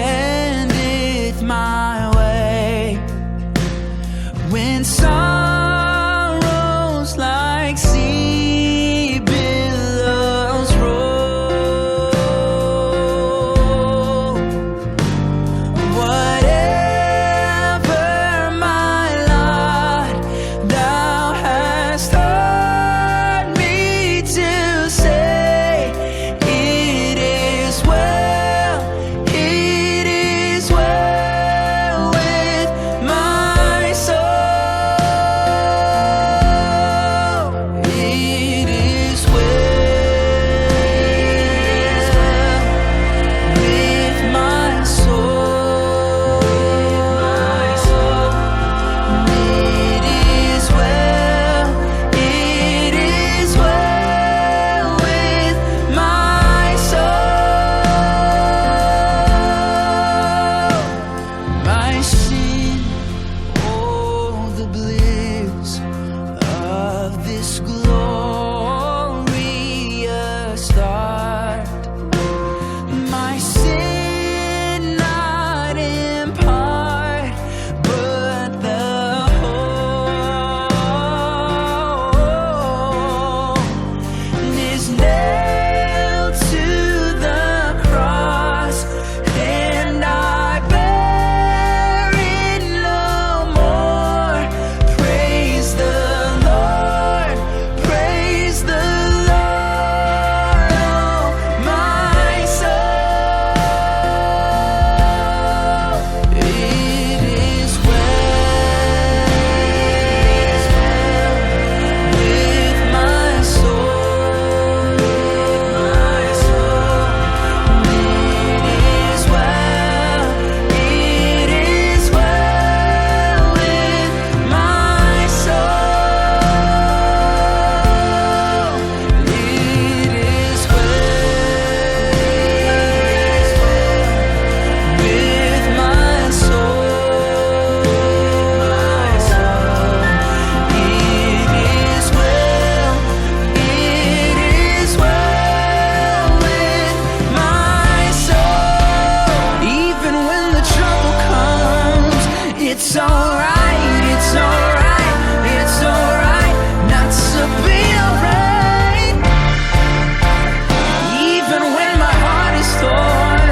attendeth my way. When sorrows like sea billows roll, whatever my lot, thou hast taught me to say, it is well, it is well with my soul. It is well with my soul. It is well, it is well with my soul. My sin, oh, the bliss of this glorious start. My sin not in part, but the whole is nailed to the cross, and I bear it no more. Praise the Lord, praise the Lord, oh my soul. It is well with my soul. It is well, it is well with my soul. It is well with my soul. It is well, it is well with my soul. Even when the trouble comes, it's alright, it's alright, it's alright not to be alright. Even when my heart is torn,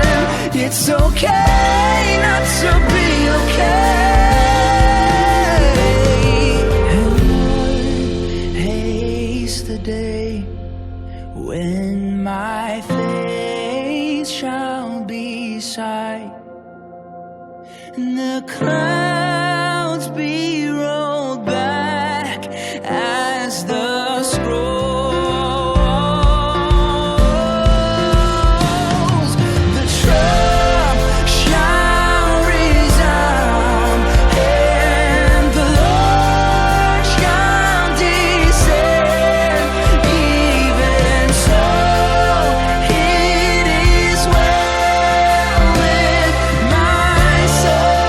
it's okay not to be okay. And Lord, haste the day when my face shall be sight, and the clouds be rolled back as the scrolls. The trump shall resound, and the Lord shall descend. Even so, it is well with my soul.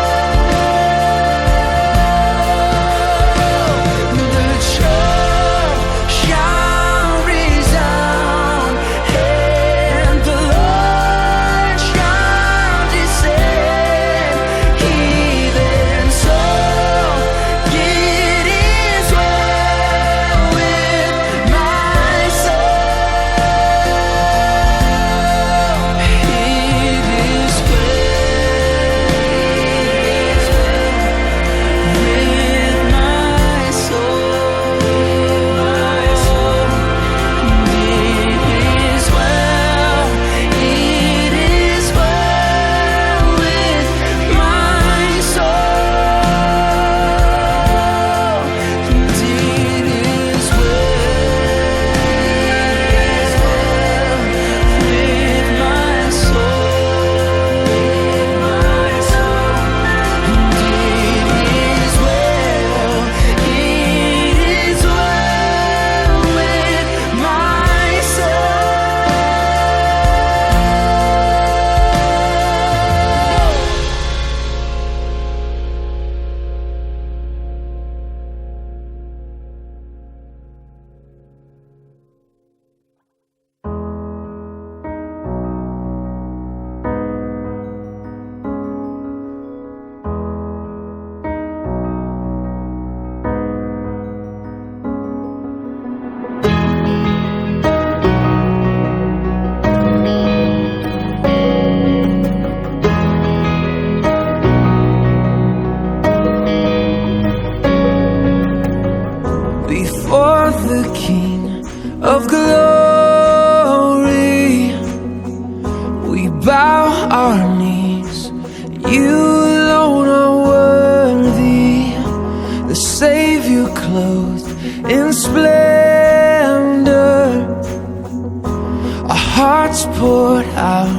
hearts poured out.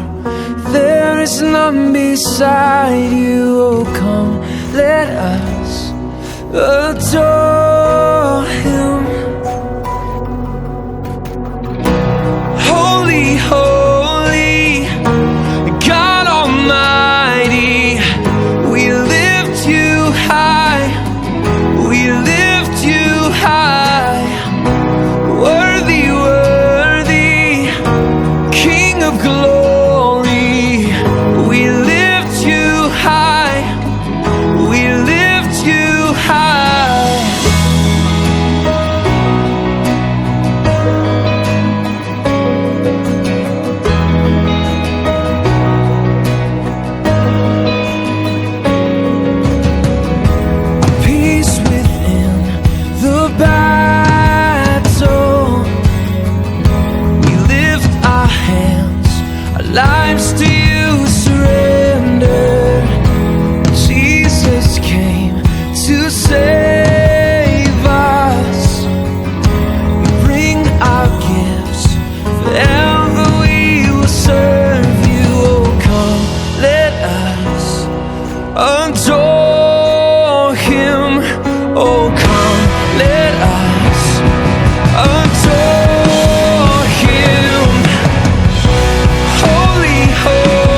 There is none beside you. Oh, come, let us adore Him. Holy, holy, God Almighty, we lift you high, we lift you high. Worthy, worthy, King of glory, we lift you high, we lift you high. Peace within the battle, we lift our hands, our lives to you surrender. Jesus came to save us. We bring our gifts, forever we will serve you. Oh, come, let us adore Him. Oh, come, let us adore Him. Holy, holy,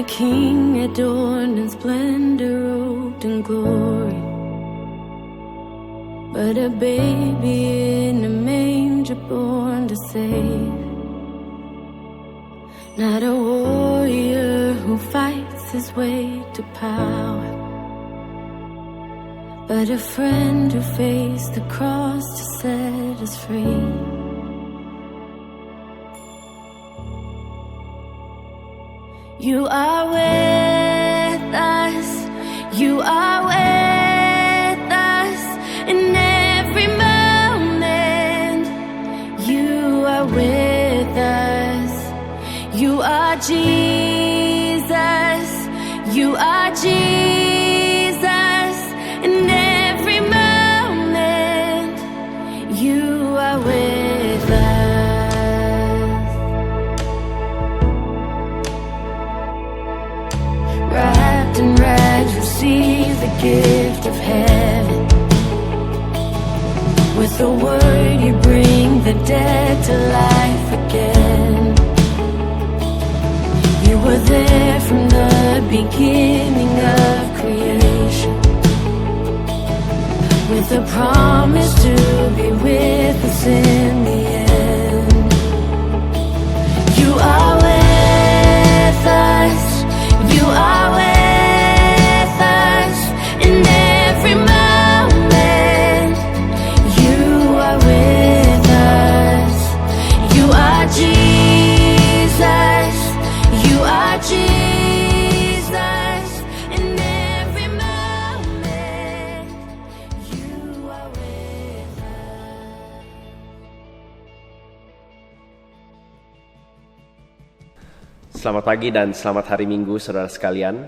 King adorned in splendor, robed in glory. But a baby in a manger born to save. Not a warrior who fights his way to power, but a friend who faced the cross to set us free. You are with us, you are with us in every moment. You are with us, you are Jesus, you are Jesus in every moment. You are with us. Wrapped in rags, receive the gift of heaven. With the word you bring the dead to life again. You were there from the beginning of creation, with a promise to be with us in the end. You are with us, you are with us in every moment. You are with us, you are Jesus, you are Jesus in every moment. You are with us. Selamat pagi dan selamat hari Minggu saudara sekalian.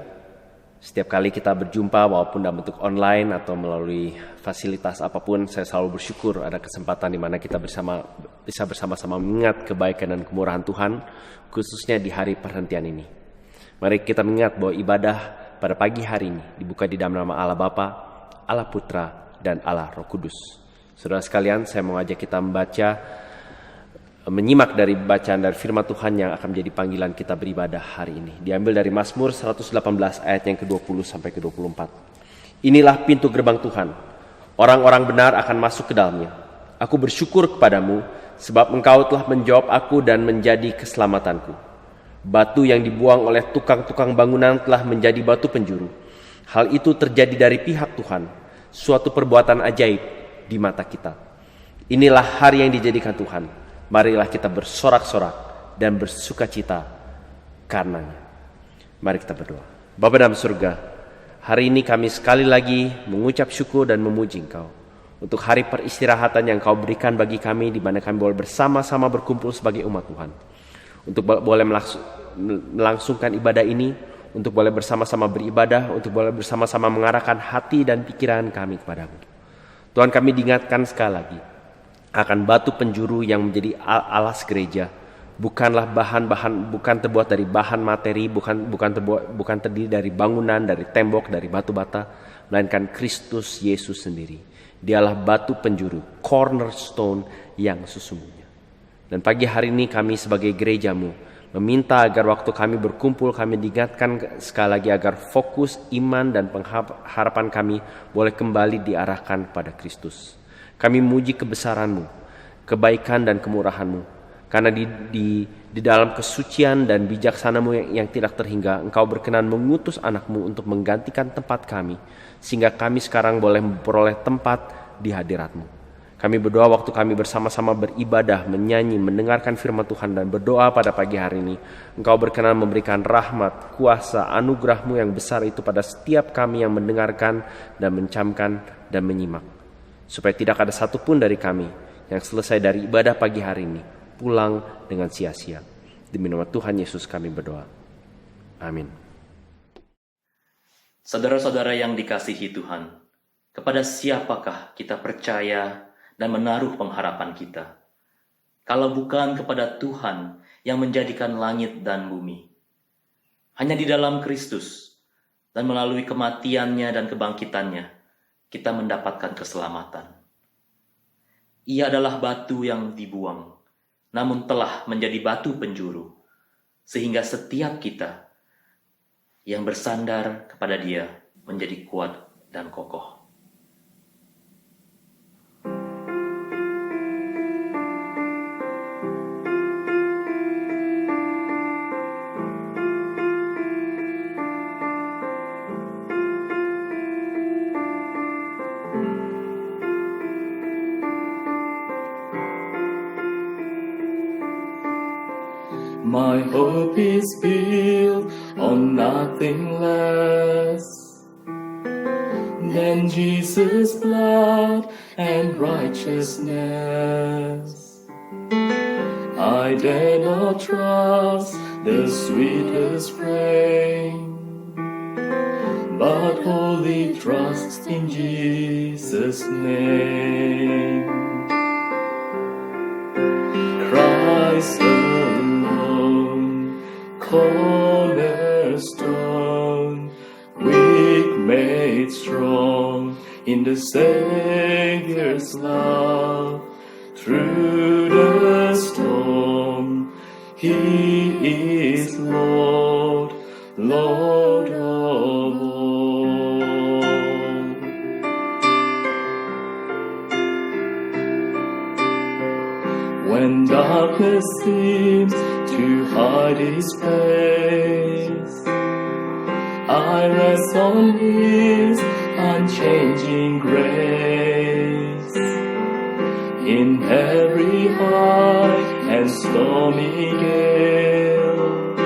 Setiap kali kita berjumpa walaupun dalam bentuk online atau melalui fasilitas apapun, saya selalu bersyukur ada kesempatan di mana kita bisa bersama-sama mengingat kebaikan dan kemurahan Tuhan, khususnya di hari perhentian ini. Mari kita mengingat bahwa ibadah pada pagi hari ini dibuka di dalam nama Allah Bapa, Allah Putra, dan Allah Roh Kudus. Saudara sekalian, saya mau ajak kita menyimak dari bacaan dari firman Tuhan yang akan menjadi panggilan kita beribadah hari ini. Diambil dari Mazmur 118 ayat yang ke-20 sampai ke-24. Inilah pintu gerbang Tuhan. Orang-orang benar akan masuk ke dalamnya. Aku bersyukur kepadamu sebab engkau telah menjawab aku dan menjadi keselamatanku. Batu yang dibuang oleh tukang-tukang bangunan telah menjadi batu penjuru. Hal itu terjadi dari pihak Tuhan, suatu perbuatan ajaib di mata kita. Inilah hari yang dijadikan Tuhan. Marilah kita bersorak-sorak dan bersukacita karenanya. Mari kita berdoa. Bapa dalam surga, hari ini kami sekali lagi mengucap syukur dan memuji Engkau untuk hari peristirahatan yang Kau berikan bagi kami, di mana kami boleh bersama-sama berkumpul sebagai umat Tuhan, untuk boleh melangsungkan ibadah ini, untuk boleh bersama-sama beribadah, untuk boleh bersama-sama mengarahkan hati dan pikiran kami kepadamu. Tuhan, kami diingatkan sekali lagi akan batu penjuru yang menjadi alas gereja, bukanlah bukan terbuat dari bahan materi, bukan terdiri dari bangunan, dari tembok, dari batu bata, melainkan Kristus Yesus sendiri. Dialah batu penjuru, cornerstone yang sesungguhnya. Dan pagi hari ini kami sebagai gerejamu meminta agar waktu kami berkumpul, kami diingatkan sekali lagi agar fokus iman dan pengharapan kami boleh kembali diarahkan pada Kristus. Kami memuji kebesaran-Mu, kebaikan dan kemurahan-Mu. Karena di dalam kesucian dan bijaksana-Mu yang tidak terhingga, Engkau berkenan mengutus anak-Mu untuk menggantikan tempat kami, sehingga kami sekarang boleh memperoleh tempat di hadirat-Mu. Kami berdoa waktu kami bersama-sama beribadah, menyanyi, mendengarkan firman Tuhan, dan berdoa pada pagi hari ini, Engkau berkenan memberikan rahmat, kuasa, anugerah-Mu yang besar itu pada setiap kami yang mendengarkan dan mencamkan dan menyimak. Supaya tidak ada satupun dari kami yang selesai dari ibadah pagi hari ini pulang dengan sia-sia. Demi nama Tuhan Yesus kami berdoa. Amin. Saudara-saudara yang dikasihi Tuhan, kepada siapakah kita percaya dan menaruh pengharapan kita, kalau bukan kepada Tuhan yang menjadikan langit dan bumi? Hanya di dalam Kristus dan melalui kematiannya dan kebangkitannya, kita mendapatkan keselamatan. Ia adalah batu yang dibuang, namun telah menjadi batu penjuru, sehingga setiap kita yang bersandar kepada Dia menjadi kuat dan kokoh. My hope is built on nothing less than Jesus' blood and righteousness. I dare not trust the sweetest frame, but wholly trust in Jesus' name. Christ alone, cornerstone, weak made strong in the Savior's love. Through the storm, He is Lord, Lord of all. When darkness seems to hide His face, I rest on His unchanging grace. In every high and stormy gale,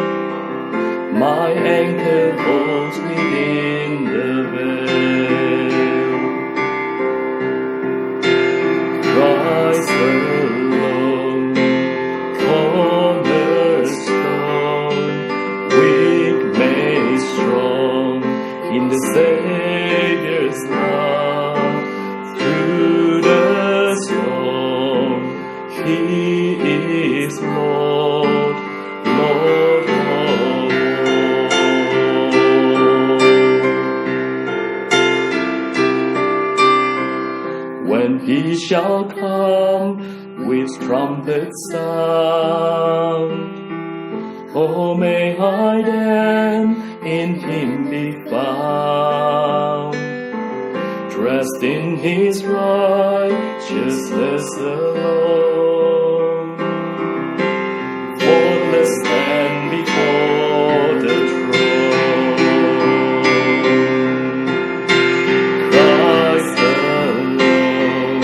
my anchor holds within the veil. Christ alone, cornerstone, weak made strong in the Savior's love. Through the storm, He is Lord, Lord of all. When He shall come with trumpet sound, oh, may I then in Him be found, dressed in His righteousness alone, faultless stand before the throne. Christ alone,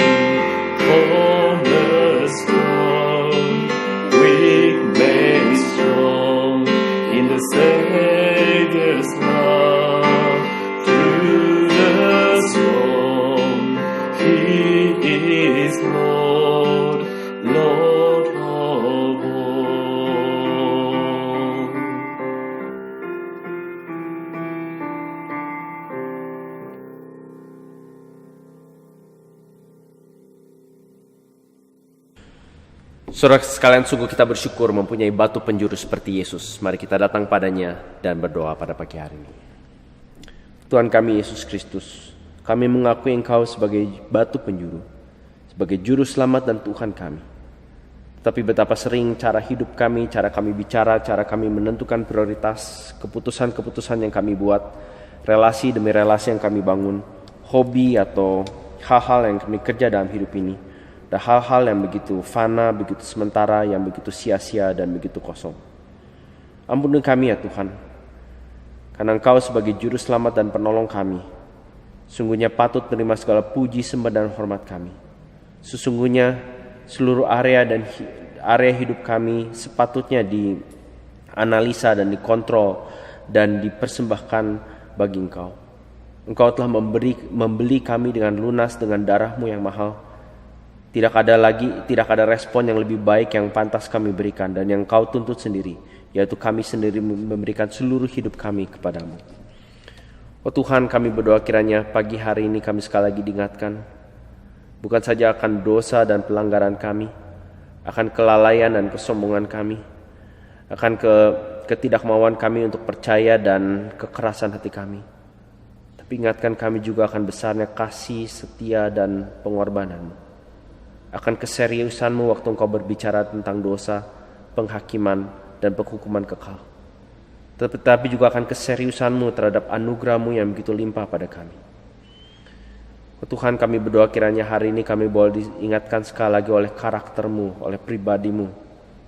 cornerstone, weak made strong in the Savior's love. Through the storm, He is Lord, Lord of all. Saudara sekalian, sungguh kita bersyukur mempunyai batu penjuru seperti Yesus. Mari kita datang padanya dan berdoa pada pagi hari ini. Tuhan kami Yesus Kristus, kami mengakui Engkau sebagai batu penjuru, sebagai juru selamat dan Tuhan kami. Tapi betapa sering cara hidup kami, cara kami bicara, cara kami menentukan prioritas, keputusan-keputusan yang kami buat, relasi demi relasi yang kami bangun, hobi atau hal-hal yang kami kerja dalam hidup ini, ada hal-hal yang begitu fana, begitu sementara, yang begitu sia-sia dan begitu kosong. Ampuni kami ya Tuhan, karena Engkau sebagai juru selamat dan penolong kami, sungguhnya patut menerima segala puji, sembah dan hormat kami. Sesungguhnya seluruh area hidup kami sepatutnya dianalisa dan dikontrol dan dipersembahkan bagi Engkau. Engkau telah membeli kami dengan lunas dengan darah-Mu yang mahal. Tidak ada respon yang lebih baik yang pantas kami berikan dan yang Kau tuntut sendiri, yaitu kami sendiri memberikan seluruh hidup kami kepadamu. Oh Tuhan, kami berdoa kiranya pagi hari ini kami sekali lagi diingatkan, bukan saja akan dosa dan pelanggaran kami, akan kelalaian dan kesombongan kami, akan ketidakmauan kami untuk percaya dan kekerasan hati kami. Tapi ingatkan kami juga akan besarnya kasih, setia dan pengorbanan-Mu, akan keseriusan-Mu waktu Engkau berbicara tentang dosa, penghakiman dan penghukuman kekal. tetapi juga akan keseriusan-Mu terhadap anugerah-Mu yang begitu limpah pada kami. Tuhan, kami berdoa kiranya hari ini kami boleh diingatkan sekali lagi oleh karakter-Mu, oleh pribadi-Mu,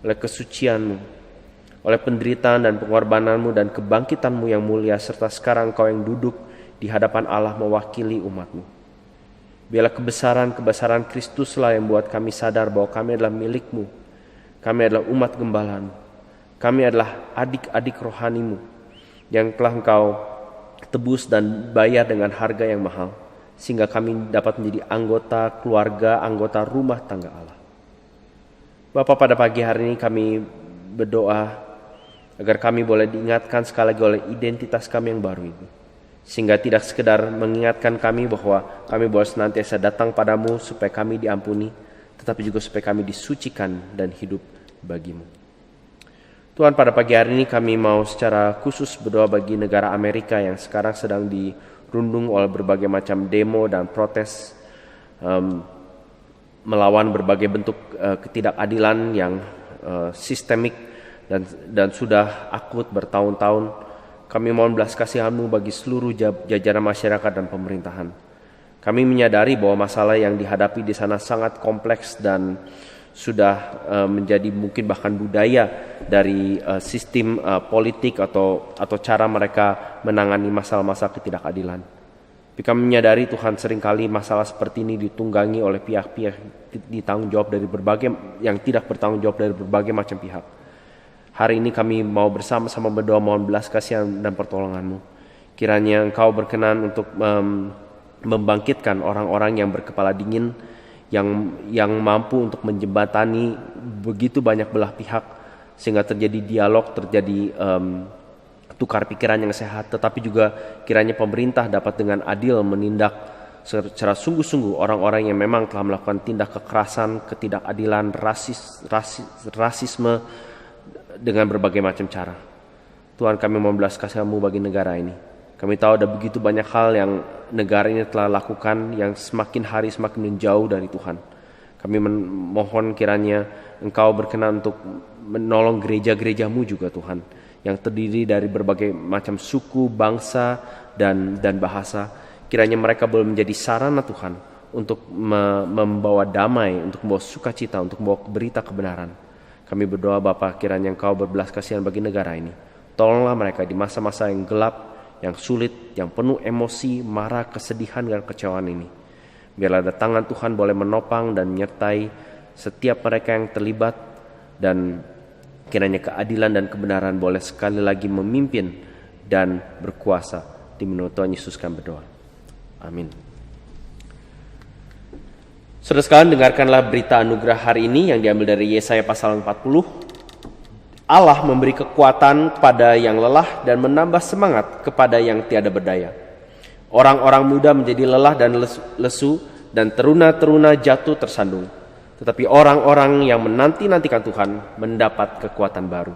oleh kesucian-Mu, oleh penderitaan dan pengorbanan-Mu dan kebangkitan-Mu yang mulia, serta sekarang Engkau yang duduk di hadapan Allah mewakili umat-Mu. Biarlah kebesaran Kristuslah yang buat kami sadar bahwa kami adalah milik-Mu, kami adalah umat gembala-Mu, kami adalah adik-adik rohani-Mu yang telah Engkau tebus dan bayar dengan harga yang mahal, sehingga kami dapat menjadi anggota keluarga, anggota rumah tangga Allah. Bapa, pada pagi hari ini kami berdoa agar kami boleh diingatkan sekali lagi oleh identitas kami yang baru itu, sehingga tidak sekedar mengingatkan kami bahwa kami boleh senantiasa datang padamu supaya kami diampuni, tetapi juga supaya kami disucikan dan hidup bagimu. Tuhan, pada pagi hari ini kami mau secara khusus berdoa bagi negara Amerika yang sekarang sedang dirundung oleh berbagai macam demo dan protes melawan berbagai bentuk ketidakadilan yang sistemik dan sudah akut bertahun-tahun. Kami mohon belas kasihan-Mu bagi seluruh jajaran masyarakat dan pemerintahan. Kami menyadari bahwa masalah yang dihadapi di sana sangat kompleks dan sudah menjadi mungkin bahkan budaya dari sistem politik atau cara mereka menangani masalah-masalah ketidakadilan. Tapi kami menyadari Tuhan, seringkali masalah seperti ini ditunggangi oleh pihak-pihak ditanggung jawab dari berbagai yang tidak bertanggung jawab dari berbagai macam pihak. Hari ini kami mau bersama-sama berdoa mohon belas kasihan dan pertolongan-Mu. Kiranya Engkau berkenan untuk membangkitkan orang-orang yang berkepala dingin, yang mampu untuk menjembatani begitu banyak belah pihak, sehingga terjadi dialog, terjadi tukar pikiran yang sehat. Tetapi juga kiranya pemerintah dapat dengan adil menindak secara sungguh-sungguh orang-orang yang memang telah melakukan tindak kekerasan, ketidakadilan, rasisme dengan berbagai macam cara. Tuhan, kami mohon belas kasihan-Mu bagi negara ini. Kami tahu ada begitu banyak hal yang negara ini telah lakukan yang semakin hari semakin menjauh dari Tuhan. Kami mohon kiranya Engkau berkenan untuk menolong gereja-gereja-Mu juga Tuhan, yang terdiri dari berbagai macam suku, bangsa, dan bahasa. Kiranya mereka boleh menjadi sarana Tuhan untuk membawa damai, untuk membawa sukacita, untuk membawa berita kebenaran. Kami berdoa Bapa, kiranya Engkau berbelas kasihan bagi negara ini. Tolonglah mereka di masa-masa yang gelap, yang sulit, yang penuh emosi, marah, kesedihan, dan kecewaan ini. Biarlah ada tangan Tuhan boleh menopang dan menyertai setiap mereka yang terlibat, dan kiranya keadilan dan kebenaran boleh sekali lagi memimpin dan berkuasa. Di menurut Tuhan Yesus kami berdoa. Amin. Saudara sekalian, dengarkanlah berita anugerah hari ini yang diambil dari Yesaya pasal 40. Allah memberi kekuatan kepada yang lelah dan menambah semangat kepada yang tiada berdaya. Orang-orang muda menjadi lelah dan lesu, dan teruna-teruna jatuh tersandung. Tetapi orang-orang yang menanti-nantikan Tuhan mendapat kekuatan baru.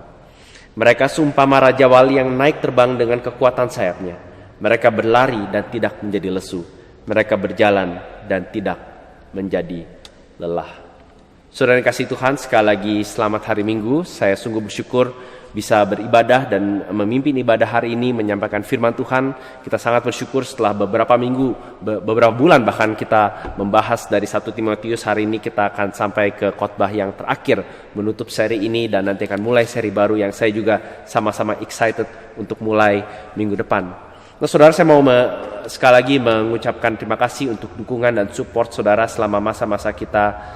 Mereka seumpama raja wali yang naik terbang dengan kekuatan sayapnya. Mereka berlari dan tidak menjadi lesu. Mereka berjalan dan tidak menjadi lelah. Saudara yang kasih Tuhan, sekali lagi selamat hari Minggu. Saya sungguh bersyukur bisa beribadah dan memimpin ibadah hari ini, menyampaikan firman Tuhan. Kita sangat bersyukur setelah beberapa minggu, beberapa bulan bahkan kita membahas dari 1 Timotius. Hari ini kita akan sampai ke khotbah yang terakhir menutup seri ini, dan nanti akan mulai seri baru yang saya juga sama-sama excited untuk mulai minggu depan. Nah saudara, saya mau sekali lagi mengucapkan terima kasih untuk dukungan dan support saudara selama masa-masa kita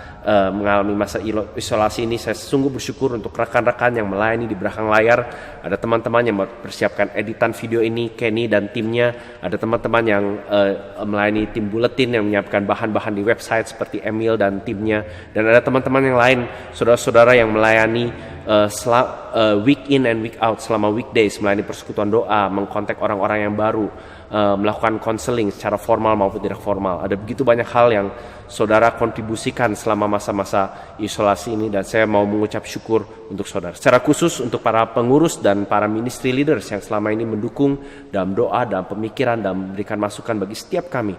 mengalami masa isolasi ini. Saya sungguh bersyukur untuk rekan-rekan yang melayani di belakang layar. Ada teman-teman yang mempersiapkan editan video ini, Kenny dan timnya. Ada teman-teman yang melayani tim buletin yang menyiapkan bahan-bahan di website seperti Emil dan timnya. Dan ada teman-teman yang lain, saudara-saudara yang melayani week in and week out selama weekdays, melayani persekutuan doa, mengkontak orang-orang yang baru, melakukan konseling secara formal maupun tidak formal. Ada begitu banyak hal yang saudara kontribusikan selama masa-masa isolasi ini, dan saya mau mengucap syukur untuk saudara. Secara khusus untuk para pengurus dan para ministry leaders yang selama ini mendukung dalam doa, dalam pemikiran, dan memberikan masukan bagi setiap kami.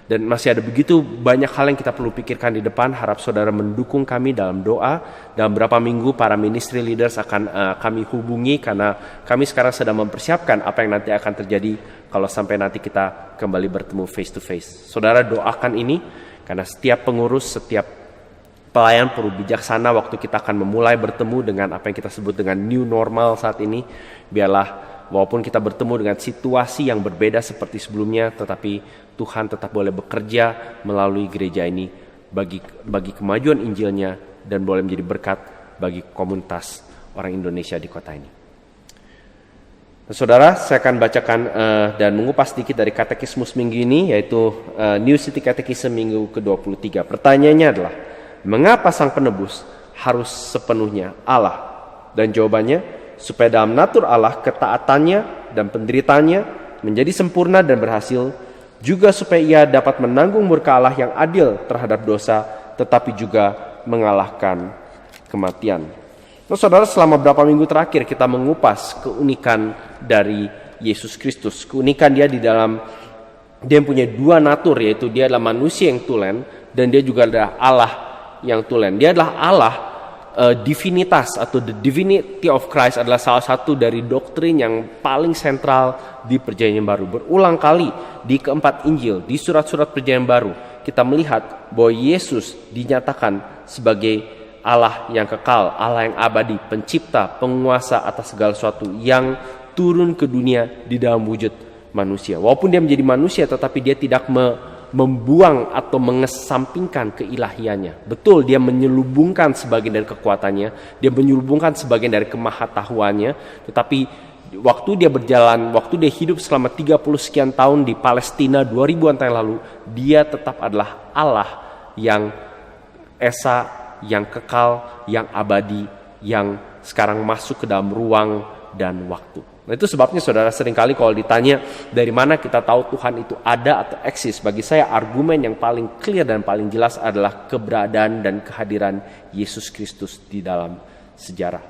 Dan masih ada begitu banyak hal yang kita perlu pikirkan di depan. Harap saudara mendukung kami dalam doa. Dalam beberapa minggu para ministry leaders akan kami hubungi, karena kami sekarang sedang mempersiapkan apa yang nanti akan terjadi kalau sampai nanti kita kembali bertemu face to face. Saudara doakan ini, karena setiap pengurus, setiap pelayan perlu bijaksana waktu kita akan memulai bertemu dengan apa yang kita sebut dengan new normal saat ini. Biarlah walaupun kita bertemu dengan situasi yang berbeda seperti sebelumnya, tetapi Tuhan tetap boleh bekerja melalui gereja ini bagi kemajuan Injilnya, dan boleh menjadi berkat bagi komunitas orang Indonesia di kota ini. Nah, saudara, saya akan bacakan dan mengupas sedikit dari katekismus minggu ini, yaitu New City Catechism minggu ke-23. Pertanyaannya adalah, mengapa Sang Penebus harus sepenuhnya Allah? Dan jawabannya, supaya dalam natur Allah ketaatannya dan penderitaannya menjadi sempurna dan berhasil, juga supaya ia dapat menanggung murka Allah yang adil terhadap dosa, tetapi juga mengalahkan kematian. Nah, saudara, selama beberapa minggu terakhir kita mengupas keunikan dari Yesus Kristus. Keunikan dia di dalam, dia punya dua natur, yaitu dia adalah manusia yang tulen, dan dia juga adalah Allah yang tulen. Dia adalah Allah. Divinitas atau the divinity of Christ adalah salah satu dari doktrin yang paling sentral di Perjanjian Baru. Berulang kali di keempat Injil, di surat-surat Perjanjian Baru, kita melihat bahwa Yesus dinyatakan sebagai Allah yang kekal, Allah yang abadi, pencipta, penguasa atas segala sesuatu, yang turun ke dunia di dalam wujud manusia. Walaupun dia menjadi manusia, tetapi dia tidak membuang atau mengesampingkan keilahiannya. Betul, dia menyelubungkan sebagian dari kekuatannya, dia menyelubungkan sebagian dari kemahatauannya, tetapi waktu dia berjalan, waktu dia hidup selama 30 sekian tahun di Palestina 2000-an tahun lalu, dia tetap adalah Allah yang esa, yang kekal, yang abadi, yang sekarang masuk ke dalam ruang dan waktu. Nah, itu sebabnya saudara, seringkali kalau ditanya dari mana kita tahu Tuhan itu ada atau eksis, bagi saya argumen yang paling clear dan paling jelas adalah keberadaan dan kehadiran Yesus Kristus di dalam sejarah.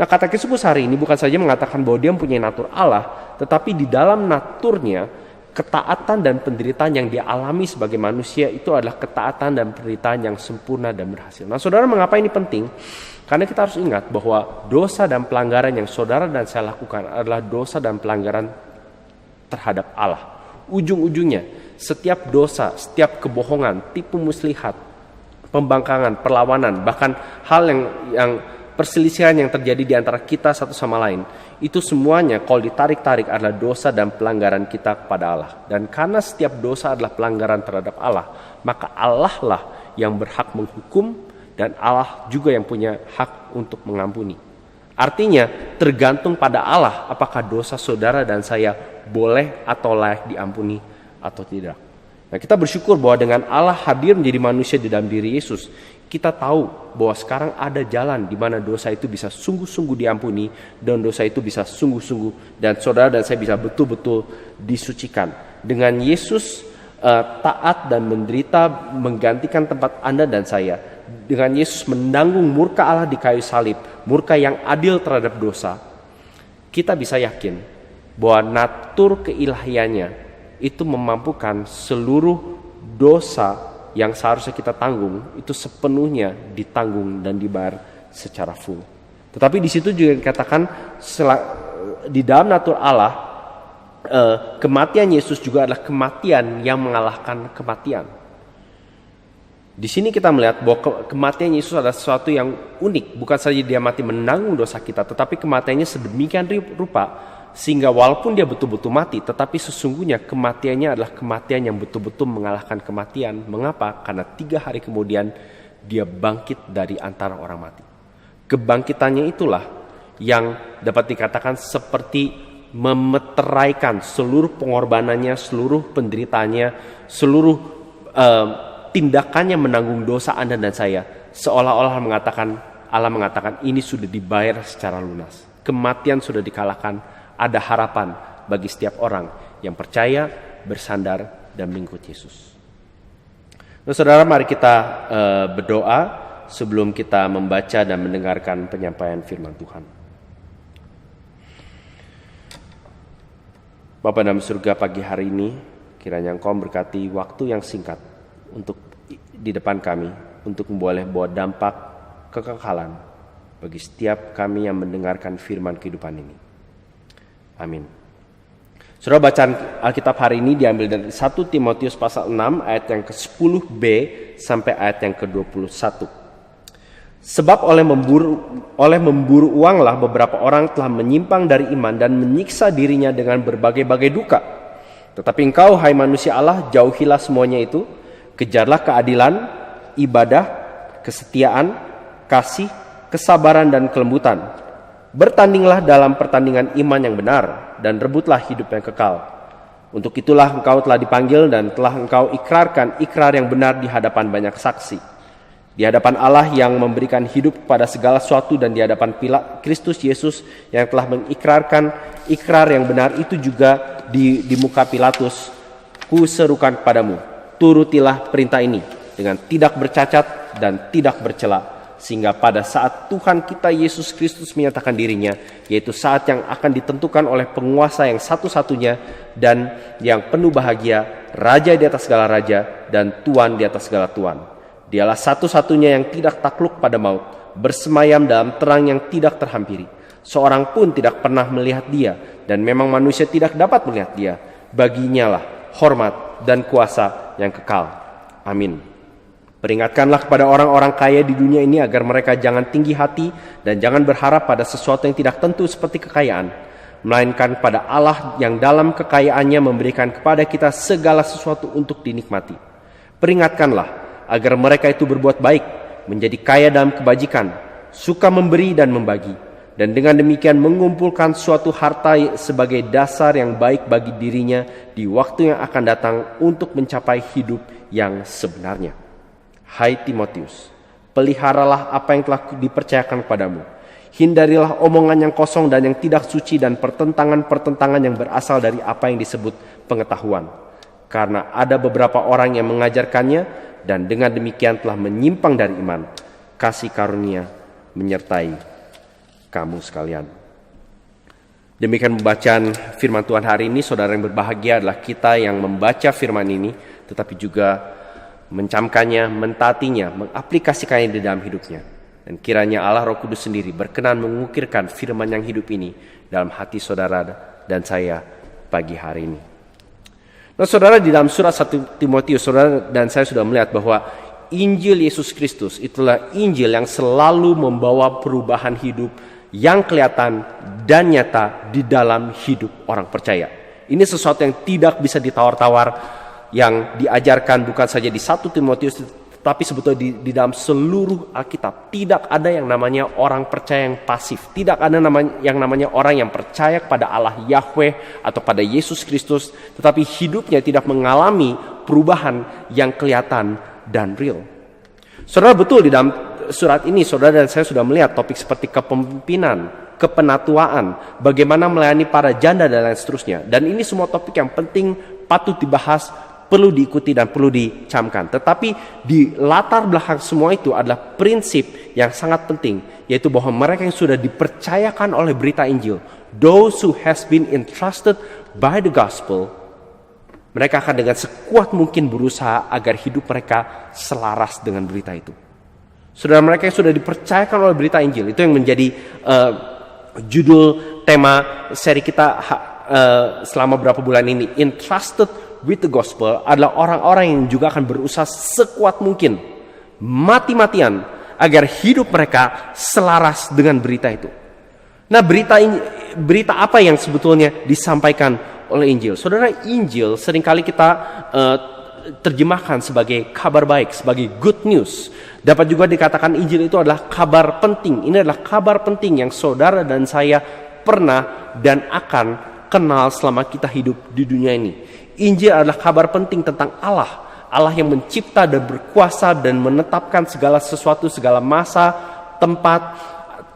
Nah, katekismus hari ini bukan saja mengatakan bahwa dia mempunyai natur Allah, tetapi di dalam naturnya, ketaatan dan penderitaan yang dia alami sebagai manusia itu adalah ketaatan dan penderitaan yang sempurna dan berhasil. Nah, saudara, mengapa ini penting? Karena kita harus ingat bahwa dosa dan pelanggaran yang saudara dan saya lakukan adalah dosa dan pelanggaran terhadap Allah. Ujung-ujungnya, setiap dosa, setiap kebohongan, tipu muslihat, pembangkangan, perlawanan, bahkan hal yang perselisihan yang terjadi di antara kita satu sama lain, itu semuanya kalau ditarik-tarik adalah dosa dan pelanggaran kita kepada Allah. Dan karena setiap dosa adalah pelanggaran terhadap Allah, maka Allah lah yang berhak menghukum, dan Allah juga yang punya hak untuk mengampuni. Artinya tergantung pada Allah apakah dosa saudara dan saya boleh atau layak diampuni atau tidak. Nah, kita bersyukur bahwa dengan Allah hadir menjadi manusia di dalam diri Yesus, kita tahu bahwa sekarang ada jalan di mana dosa itu bisa sungguh-sungguh diampuni, dan dosa itu bisa sungguh-sungguh, dan saudara dan saya bisa betul-betul disucikan. Dengan Yesus taat dan menderita menggantikan tempat Anda dan saya. Dengan Yesus menanggung murka Allah di kayu salib, murka yang adil terhadap dosa, kita bisa yakin bahwa natur keilahiannya itu memampukan seluruh dosa yang seharusnya kita tanggung itu sepenuhnya ditanggung dan dibayar secara full. Tetapi di situ juga dikatakan di dalam natur Allah, kematian Yesus juga adalah kematian yang mengalahkan kematian. Di sini kita melihat bahwa kematian Yesus adalah sesuatu yang unik. Bukan saja dia mati menanggung dosa kita, tetapi kematiannya sedemikian rupa sehingga walaupun dia betul-betul mati, tetapi sesungguhnya kematiannya adalah kematian yang betul-betul mengalahkan kematian. Mengapa? Karena 3 hari kemudian dia bangkit dari antara orang mati. Kebangkitannya itulah yang dapat dikatakan seperti memeteraikan seluruh pengorbanannya, seluruh penderitaannya, seluruh tindakannya menanggung dosa Anda dan saya, seolah-olah Allah mengatakan ini sudah dibayar secara lunas. Kematian sudah dikalahkan, ada harapan bagi setiap orang yang percaya, bersandar, dan mengikut Yesus. Nah, Nah, saudara, mari kita berdoa sebelum kita membaca dan mendengarkan penyampaian firman Tuhan. Bapa dalam surga, pagi hari ini kiranya Engkau berkati waktu yang singkat untuk di depan kami untuk boleh bawa dampak kekekalan bagi setiap kami yang mendengarkan firman kehidupan ini. Amin. Saudara, bacaan Alkitab hari ini diambil dari 1 Timotius pasal 6 ayat yang ke-10b sampai ayat yang ke-21. Sebab oleh memburu uanglah beberapa orang telah menyimpang dari iman dan menyiksa dirinya dengan berbagai-bagai duka. Tetapi engkau, hai manusia Allah, jauhilah semuanya itu. Kejarlah keadilan, ibadah, kesetiaan, kasih, kesabaran dan kelembutan. Bertandinglah dalam pertandingan iman yang benar dan rebutlah hidup yang kekal. Untuk itulah engkau telah dipanggil dan telah engkau ikrarkan ikrar yang benar di hadapan banyak saksi. Di hadapan Allah yang memberikan hidup pada segala sesuatu dan di hadapan Kristus Yesus yang telah mengikrarkan ikrar yang benar itu juga di muka Pilatus, kuserukan kepadamu, turutilah perintah ini dengan tidak bercacat dan tidak bercela, sehingga pada saat Tuhan kita Yesus Kristus menyatakan dirinya, yaitu saat yang akan ditentukan oleh penguasa yang satu-satunya dan yang penuh bahagia, Raja di atas segala raja dan Tuan di atas segala tuan. Dialah satu-satunya yang tidak takluk pada maut, bersemayam dalam terang yang tidak terhampiri. Seorang pun tidak pernah melihat dia, dan memang manusia tidak dapat melihat dia. Baginya lah hormat dan kuasa yang kekal. Amin. Peringatkanlah kepada orang-orang kaya di dunia ini agar mereka jangan tinggi hati dan jangan berharap pada sesuatu yang tidak tentu seperti kekayaan, melainkan pada Allah yang dalam kekayaannya memberikan kepada kita segala sesuatu untuk dinikmati. Peringatkanlah agar mereka itu berbuat baik, menjadi kaya dalam kebajikan, suka memberi dan membagi, dan dengan demikian mengumpulkan suatu harta sebagai dasar yang baik bagi dirinya di waktu yang akan datang untuk mencapai hidup yang sebenarnya. Hai Timotius, peliharalah apa yang telah dipercayakan kepadamu. Hindarilah omongan yang kosong dan yang tidak suci dan pertentangan-pertentangan yang berasal dari apa yang disebut pengetahuan. Karena ada beberapa orang yang mengajarkannya dan dengan demikian telah menyimpang dari iman. Kasih karunia menyertai kamu sekalian. Demikian pembacaan firman Tuhan hari ini. Saudara yang berbahagia adalah kita yang membaca firman ini, tetapi juga mencamkannya, mentaatinya, mengaplikasikannya di dalam hidupnya. Dan kiranya Allah Roh Kudus sendiri berkenan mengukirkan firman yang hidup ini dalam hati saudara dan saya pagi hari ini. Nah, saudara, di dalam surat 1 Timotius, saudara dan saya sudah melihat bahwa Injil Yesus Kristus itulah Injil yang selalu membawa perubahan hidup yang kelihatan dan nyata di dalam hidup orang percaya. Ini sesuatu yang tidak bisa ditawar-tawar, yang diajarkan bukan saja di 1 Timotius, tapi sebetulnya di dalam seluruh Alkitab. Tidak ada yang namanya orang percaya yang pasif. Tidak ada yang namanya orang yang percaya kepada Allah Yahweh atau pada Yesus Kristus, tetapi hidupnya tidak mengalami perubahan yang kelihatan dan real. Saudara, betul di dalam surat ini saudara dan saya sudah melihat topik seperti kepemimpinan, kepenatuaan, bagaimana melayani para janda dan lain seterusnya. Dan ini semua topik yang penting, patut dibahas, perlu diikuti dan perlu dicamkan. Tetapi di latar belakang semua itu adalah prinsip yang sangat penting, yaitu bahwa mereka yang sudah dipercayakan oleh berita Injil, those who has been entrusted by the gospel, mereka akan dengan sekuat mungkin berusaha agar hidup mereka selaras dengan berita itu. Saudara, mereka yang sudah dipercayakan oleh berita Injil, itu yang menjadi judul tema seri kita selama beberapa bulan ini, entrusted with the gospel, adalah orang-orang yang juga akan berusaha sekuat mungkin, mati-matian, agar hidup mereka selaras dengan berita itu. Nah, berita apa yang sebetulnya disampaikan oleh Injil? Saudara, Injil seringkali kita terjemahkan sebagai kabar baik, sebagai good news. Dapat juga dikatakan Injil itu adalah kabar penting. Ini adalah kabar penting yang saudara dan saya pernah dan akan kenal selama kita hidup di dunia ini. Injil adalah kabar penting tentang Allah yang mencipta dan berkuasa dan menetapkan segala sesuatu, segala masa, tempat.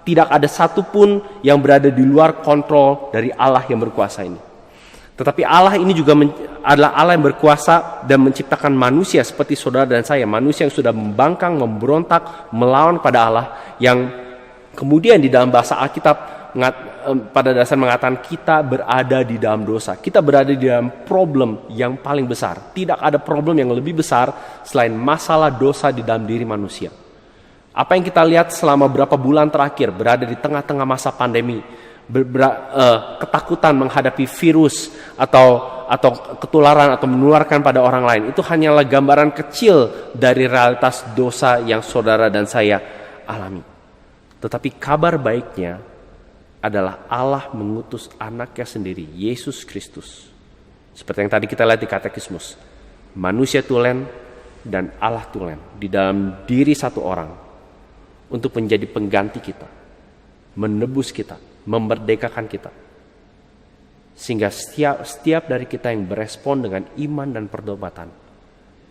Tidak ada satupun yang berada di luar kontrol dari Allah yang berkuasa ini. Tetapi Allah ini juga adalah Allah yang berkuasa dan menciptakan manusia seperti saudara dan saya. Manusia yang sudah membangkang, memberontak, melawan pada Allah. Yang kemudian di dalam bahasa Alkitab pada dasar mengatakan kita berada di dalam dosa. Kita berada di dalam problem yang paling besar. Tidak ada problem yang lebih besar selain masalah dosa di dalam diri manusia. Apa yang kita lihat selama beberapa bulan terakhir berada di tengah-tengah masa pandemi. Ketakutan menghadapi virus atau ketularan atau menularkan pada orang lain, itu hanyalah gambaran kecil dari realitas dosa yang saudara dan saya alami. Tetapi kabar baiknya adalah Allah mengutus anaknya sendiri, Yesus Kristus. Seperti yang tadi kita lihat di katekismus, manusia tulen dan Allah tulen di dalam diri satu orang untuk menjadi pengganti kita, menebus kita, memerdekakan kita. Sehingga setiap dari kita yang berespon dengan iman dan pertobatan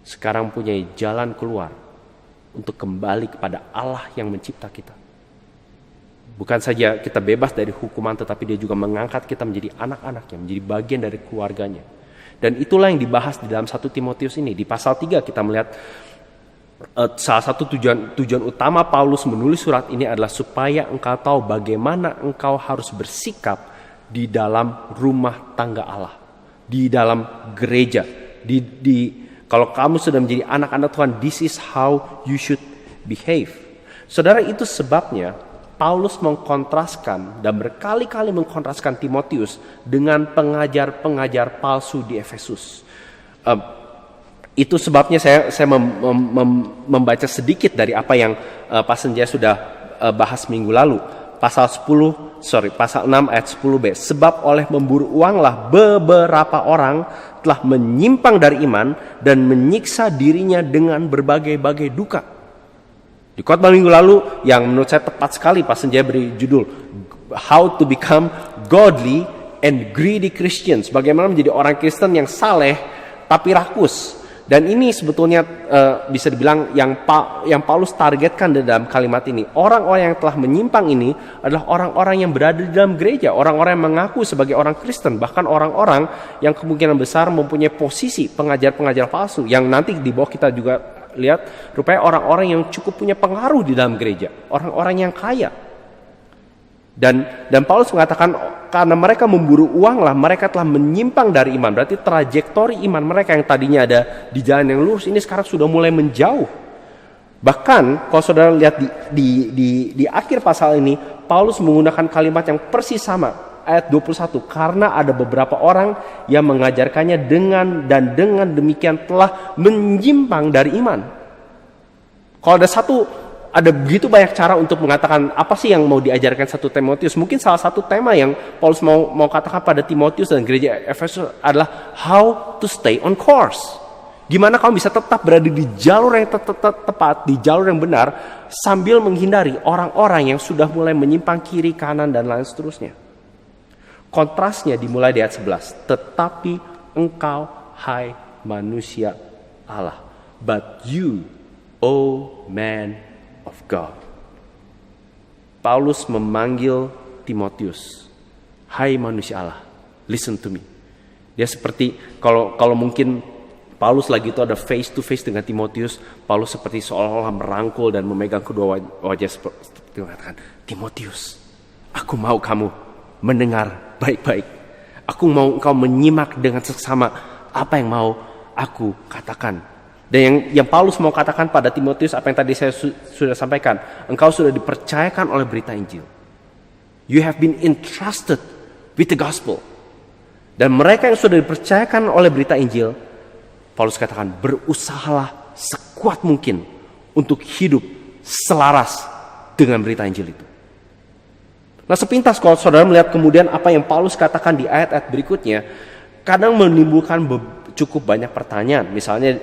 sekarang punya jalan keluar untuk kembali kepada Allah yang mencipta kita. Bukan saja kita bebas dari hukuman, tetapi dia juga mengangkat kita menjadi anak-anaknya, menjadi bagian dari keluarganya. Dan itulah yang dibahas di dalam 1 Timotius ini. Di pasal 3 kita melihat salah satu tujuan utama Paulus menulis surat ini adalah supaya engkau tahu bagaimana engkau harus bersikap di dalam rumah tangga Allah, di dalam gereja. Kalau kamu sudah menjadi anak-anak Tuhan, this is how you should behave. Saudara, itu sebabnya Paulus mengkontraskan dan berkali-kali mengkontraskan Timotius dengan pengajar-pengajar palsu di Efesus. Itu sebabnya saya membaca sedikit dari apa yang Pak Senja sudah bahas minggu lalu. Pasal 6 ayat 10b. Sebab oleh memburu uanglah beberapa orang telah menyimpang dari iman dan menyiksa dirinya dengan berbagai-bagai duka. Di khotbah minggu lalu yang menurut saya tepat sekali Pak Senja beri judul How to Become Godly and Greedy Christians. Bagaimana menjadi orang Kristen yang saleh tapi rakus. Dan ini sebetulnya bisa dibilang yang Paulus targetkan dalam kalimat ini. Orang-orang yang telah menyimpang ini adalah orang-orang yang berada di dalam gereja. Orang-orang yang mengaku sebagai orang Kristen. Bahkan orang-orang yang kemungkinan besar mempunyai posisi pengajar-pengajar palsu. Yang nanti di bawah kita juga lihat rupanya orang-orang yang cukup punya pengaruh di dalam gereja. Orang-orang yang kaya. Dan Paulus mengatakan karena mereka memburu uang lah, mereka telah menyimpang dari iman. Berarti trajektori iman mereka yang tadinya ada di jalan yang lurus ini sekarang sudah mulai menjauh. Bahkan kalau saudara lihat di akhir pasal ini, Paulus menggunakan kalimat yang persis sama, ayat 21. Karena ada beberapa orang yang mengajarkannya dengan demikian telah menyimpang dari iman. Kalau ada begitu banyak cara untuk mengatakan apa sih yang mau diajarkan 1 Timotius. Mungkin salah satu tema yang Paulus mau katakan pada Timotius dan gereja Efesus adalah how to stay on course. Gimana kamu bisa tetap berada di jalur yang tepat, di jalur yang benar, sambil menghindari orang-orang yang sudah mulai menyimpang kiri, kanan, dan lain seterusnya. Kontrasnya dimulai di ayat 11. Tetapi engkau, hai manusia Allah, but you, O man of God. Paulus memanggil Timotius, hai manusia Allah, listen to me. Dia seperti kalau mungkin Paulus lagi itu ada face to face dengan Timotius, Paulus seperti seolah-olah merangkul dan memegang kedua wajah seperti mengatakan, Timotius, aku mau kamu mendengar baik-baik. Aku mau engkau menyimak dengan seksama apa yang mau aku katakan. Dan yang Paulus mau katakan pada Timotius, apa yang tadi saya sudah sampaikan, engkau sudah dipercayakan oleh berita Injil. You have been entrusted with the gospel. Dan mereka yang sudah dipercayakan oleh berita Injil, Paulus katakan, berusahalah sekuat mungkin untuk hidup selaras dengan berita Injil itu. Nah, sepintas kalau saudara melihat kemudian apa yang Paulus katakan di ayat-ayat berikutnya, kadang menimbulkan cukup banyak pertanyaan. Misalnya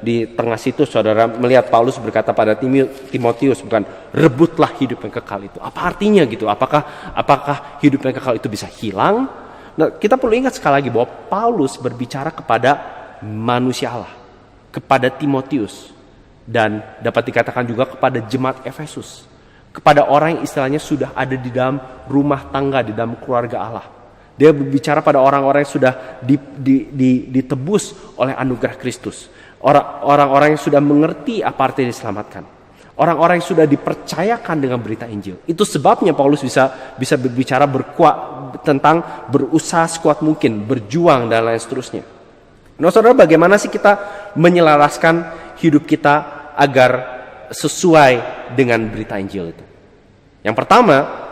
di tengah situ saudara melihat Paulus berkata pada Timotius, bukan rebutlah hidup yang kekal itu. Apa artinya gitu? Apakah hidup yang kekal itu bisa hilang? Nah, kita perlu ingat sekali lagi bahwa Paulus berbicara kepada manusia Allah, kepada Timotius, dan dapat dikatakan juga kepada jemaat Efesus, kepada orang yang istilahnya sudah ada di dalam rumah tangga, di dalam keluarga Allah. Dia berbicara pada orang-orang yang sudah ditebus oleh anugerah Kristus. Orang-orang yang sudah mengerti apa arti diselamatkan. Orang-orang yang sudah dipercayakan dengan berita Injil. Itu sebabnya Paulus bisa berbicara tentang berusaha sekuat mungkin, berjuang dan lain seterusnya. Nah, saudara, bagaimana sih kita menyelaraskan hidup kita agar sesuai dengan berita Injil itu? Yang pertama,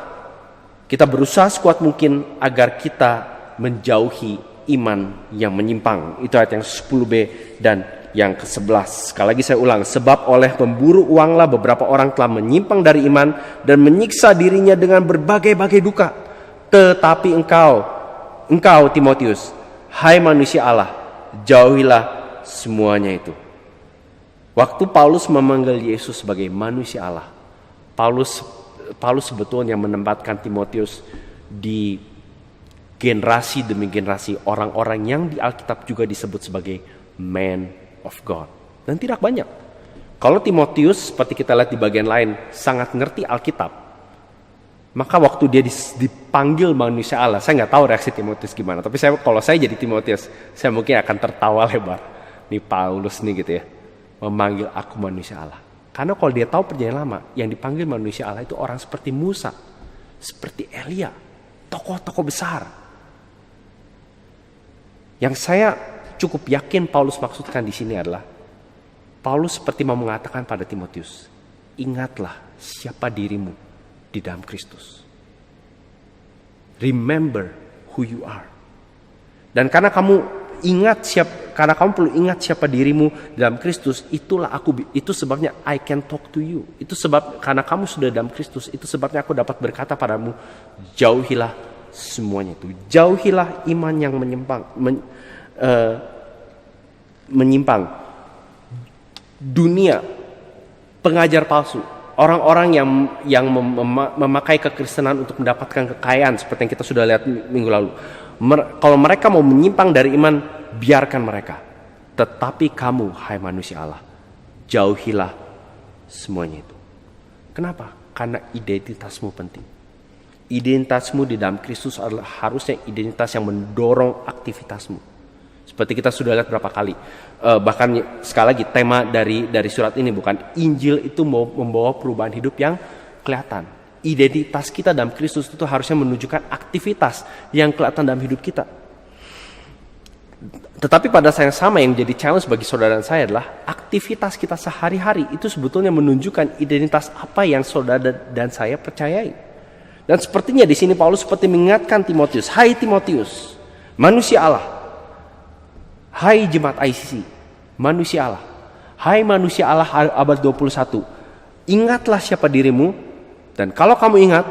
kita berusaha sekuat mungkin agar kita menjauhi iman yang menyimpang. Itu ayat yang 10b dan yang ke-11. Sekali lagi saya ulang, sebab oleh pemburu uanglah beberapa orang telah menyimpang dari iman dan menyiksa dirinya dengan berbagai-bagai duka. Tetapi engkau Timotius, hai manusia Allah, jauhilah semuanya itu. Waktu Paulus memanggil Yesus sebagai manusia Allah, Paulus sebetulnya menempatkan Timotius di generasi demi generasi orang-orang yang di Alkitab juga disebut sebagai man of God. Dan tidak banyak. Kalau Timotius seperti kita lihat di bagian lain sangat ngerti Alkitab, maka waktu dia dipanggil manusia Allah, saya nggak tahu reaksi Timotius gimana. Tapi kalau saya jadi Timotius, saya mungkin akan tertawa lebar. Nih Paulus nih gitu ya, memanggil aku manusia Allah. Karena kalau dia tahu perjanjian lama, yang dipanggil manusia Allah itu orang seperti Musa, seperti Elia, tokoh-tokoh besar. Yang saya cukup yakin Paulus maksudkan di sini adalah, Paulus seperti mau mengatakan pada Timotius, ingatlah siapa dirimu di dalam Kristus. Remember who you are. Dan karena kamu perlu ingat siapa dirimu dalam Kristus, itu sebabnya I can talk to you. Itu sebab karena kamu sudah dalam Kristus, itu sebabnya aku dapat berkata padamu, jauhilah semuanya itu. Jauhilah iman yang menyimpang. Dunia, pengajar palsu, orang-orang yang memakai kekristenan untuk mendapatkan kekayaan seperti yang kita sudah lihat minggu lalu. Kalau mereka mau menyimpang dari iman, biarkan mereka. Tetapi kamu, hai manusia Allah, jauhilah semuanya itu. Kenapa? Karena identitasmu penting. Identitasmu di dalam Kristus adalah harusnya identitas yang mendorong aktivitasmu. Seperti kita sudah lihat berapa kali. Bahkan sekali lagi tema dari surat ini bukan Injil itu mau membawa perubahan hidup yang kelihatan. Identitas kita dalam Kristus itu harusnya menunjukkan aktivitas yang kelihatan dalam hidup kita. Tetapi pada saat yang sama yang jadi challenge bagi saudara dan saya adalah aktivitas kita sehari-hari itu sebetulnya menunjukkan identitas apa yang saudara dan saya percayai. Dan sepertinya di sini Paulus seperti mengingatkan Timotius, hai Timotius, manusia Allah. Hai jemaat ICC, manusia Allah. Hai manusia Allah abad 21. Ingatlah siapa dirimu. Dan kalau kamu ingat,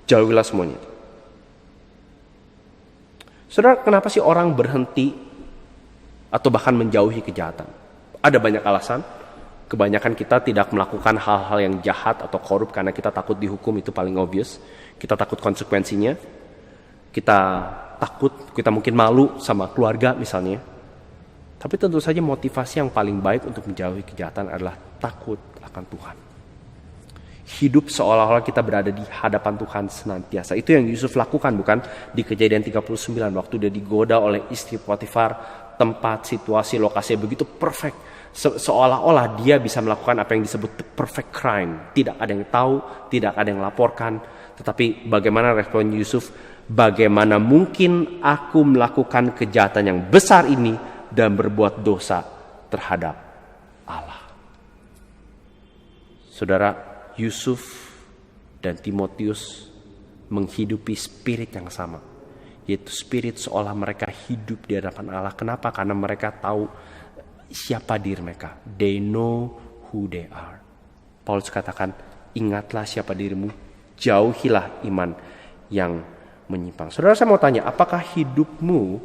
jauhilah semuanya. Saudara, kenapa sih orang berhenti atau bahkan menjauhi kejahatan? Ada banyak alasan. Kebanyakan kita tidak melakukan hal-hal yang jahat atau korup karena kita takut dihukum, itu paling obvious. Kita takut konsekuensinya. Kita takut, kita mungkin malu sama keluarga misalnya. Tapi tentu saja motivasi yang paling baik untuk menjauhi kejahatan adalah takut akan Tuhan. Hidup seolah-olah kita berada di hadapan Tuhan senantiasa. Itu yang Yusuf lakukan, bukan? Di Kejadian 39 waktu dia digoda oleh istri Potifar, tempat, situasi, lokasi begitu perfect. Seolah-olah dia bisa melakukan apa yang disebut the perfect crime. Tidak ada yang tahu, tidak ada yang laporkan. Tetapi bagaimana respon Yusuf? Bagaimana mungkin aku melakukan kejahatan yang besar ini dan berbuat dosa terhadap Allah? Saudara, Yusuf dan Timotius menghidupi spirit yang sama, yaitu spirit seolah mereka hidup di hadapan Allah. Kenapa? Karena mereka tahu siapa diri mereka. They know who they are. Paulus katakan, ingatlah siapa dirimu, jauhilah iman yang menyimpang. Saudara, saya mau tanya, apakah hidupmu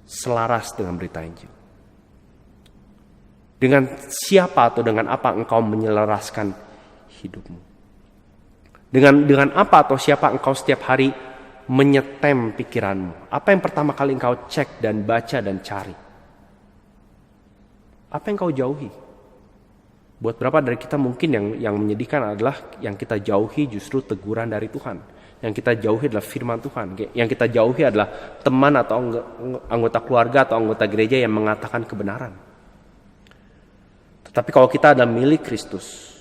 selaras dengan berita Injil? Dengan siapa atau dengan apa engkau menyelaraskan hidupmu? Dengan apa atau siapa engkau setiap hari menyetem pikiranmu? Apa yang pertama kali engkau cek dan baca dan cari? Apa yang engkau jauhi? Buat berapa dari kita mungkin yang menyedihkan adalah yang kita jauhi justru teguran dari Tuhan. Yang kita jauhi adalah firman Tuhan. Yang kita jauhi adalah teman atau anggota keluarga atau anggota gereja yang mengatakan kebenaran. Tetapi kalau kita adalah milik Kristus,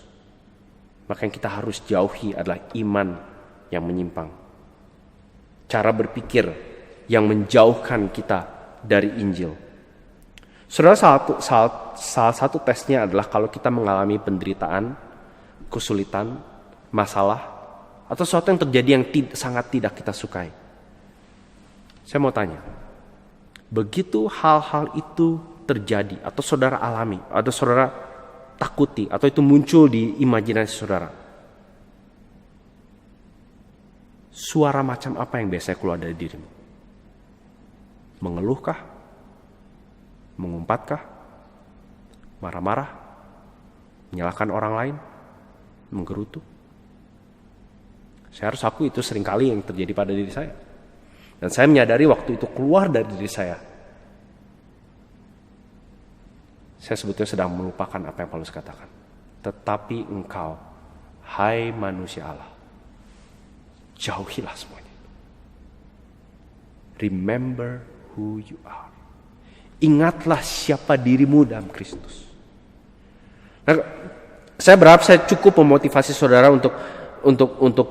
maka yang kita harus jauhi adalah iman yang menyimpang. Cara berpikir yang menjauhkan kita dari Injil. Saudara, salah satu tesnya adalah kalau kita mengalami penderitaan, kesulitan, masalah, atau sesuatu yang terjadi yang sangat tidak kita sukai. Saya mau tanya, begitu hal-hal itu terjadi, atau saudara alami, atau saudara takuti, atau itu muncul di imajinasi saudara, suara macam apa yang biasanya keluar dari dirimu? Mengeluhkah? Mengumpatkah? Marah-marah? Menyalahkan orang lain? Menggerutu? Saya harus akui itu seringkali yang terjadi pada diri saya. Dan saya menyadari waktu itu keluar dari diri saya sebetulnya sedang melupakan apa yang Paulus katakan. Tetapi engkau, hai manusia Allah, jauhilah semuanya. Remember who you are. Ingatlah siapa dirimu dalam Kristus. Nah, saya berharap saya cukup memotivasi saudara untuk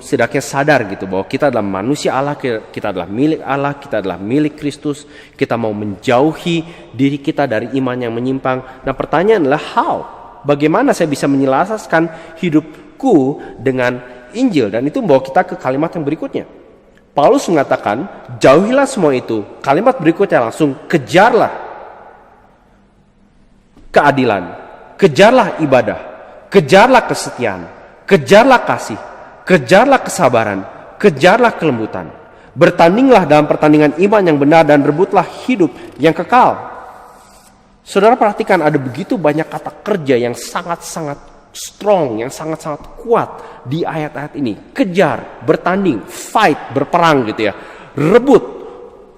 setidaknya sadar gitu bahwa kita adalah manusia Allah, kita adalah milik Allah, kita adalah milik Kristus. Kita mau menjauhi diri kita dari iman yang menyimpang. Nah, pertanyaan adalah how? Bagaimana saya bisa menyelaraskan hidupku dengan Injil? Dan itu membawa kita ke kalimat yang berikutnya. Paulus mengatakan, jauhilah semua itu. Kalimat berikutnya langsung, kejarlah keadilan, kejarlah ibadah, kejarlah kesetiaan, kejarlah kasih, kejarlah kesabaran, kejarlah kelembutan. Bertandinglah dalam pertandingan iman yang benar dan rebutlah hidup yang kekal. Saudara perhatikan, ada begitu banyak kata kerja yang sangat-sangat strong, yang sangat-sangat kuat di ayat-ayat ini. Kejar, bertanding, fight, berperang gitu ya. Rebut,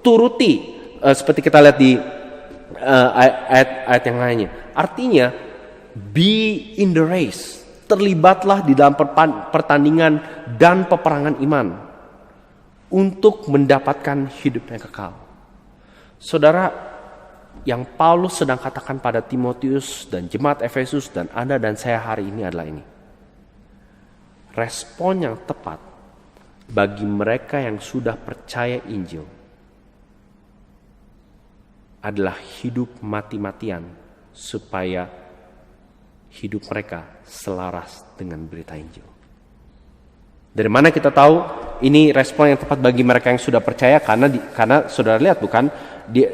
turuti, seperti kita lihat di ayat-ayat yang lainnya. Artinya, be in the race. Terlibatlah di dalam pertandingan dan peperangan iman untuk mendapatkan hidup yang kekal. Saudara, yang Paulus sedang katakan pada Timotius dan jemaat Efesus dan Anda dan saya hari ini adalah ini. Respon yang tepat bagi mereka yang sudah percaya Injil adalah hidup mati-matian supaya hidup mereka selaras dengan berita Injil. Dari mana kita tahu ini respon yang tepat bagi mereka yang sudah percaya? Karena saudara lihat bukan,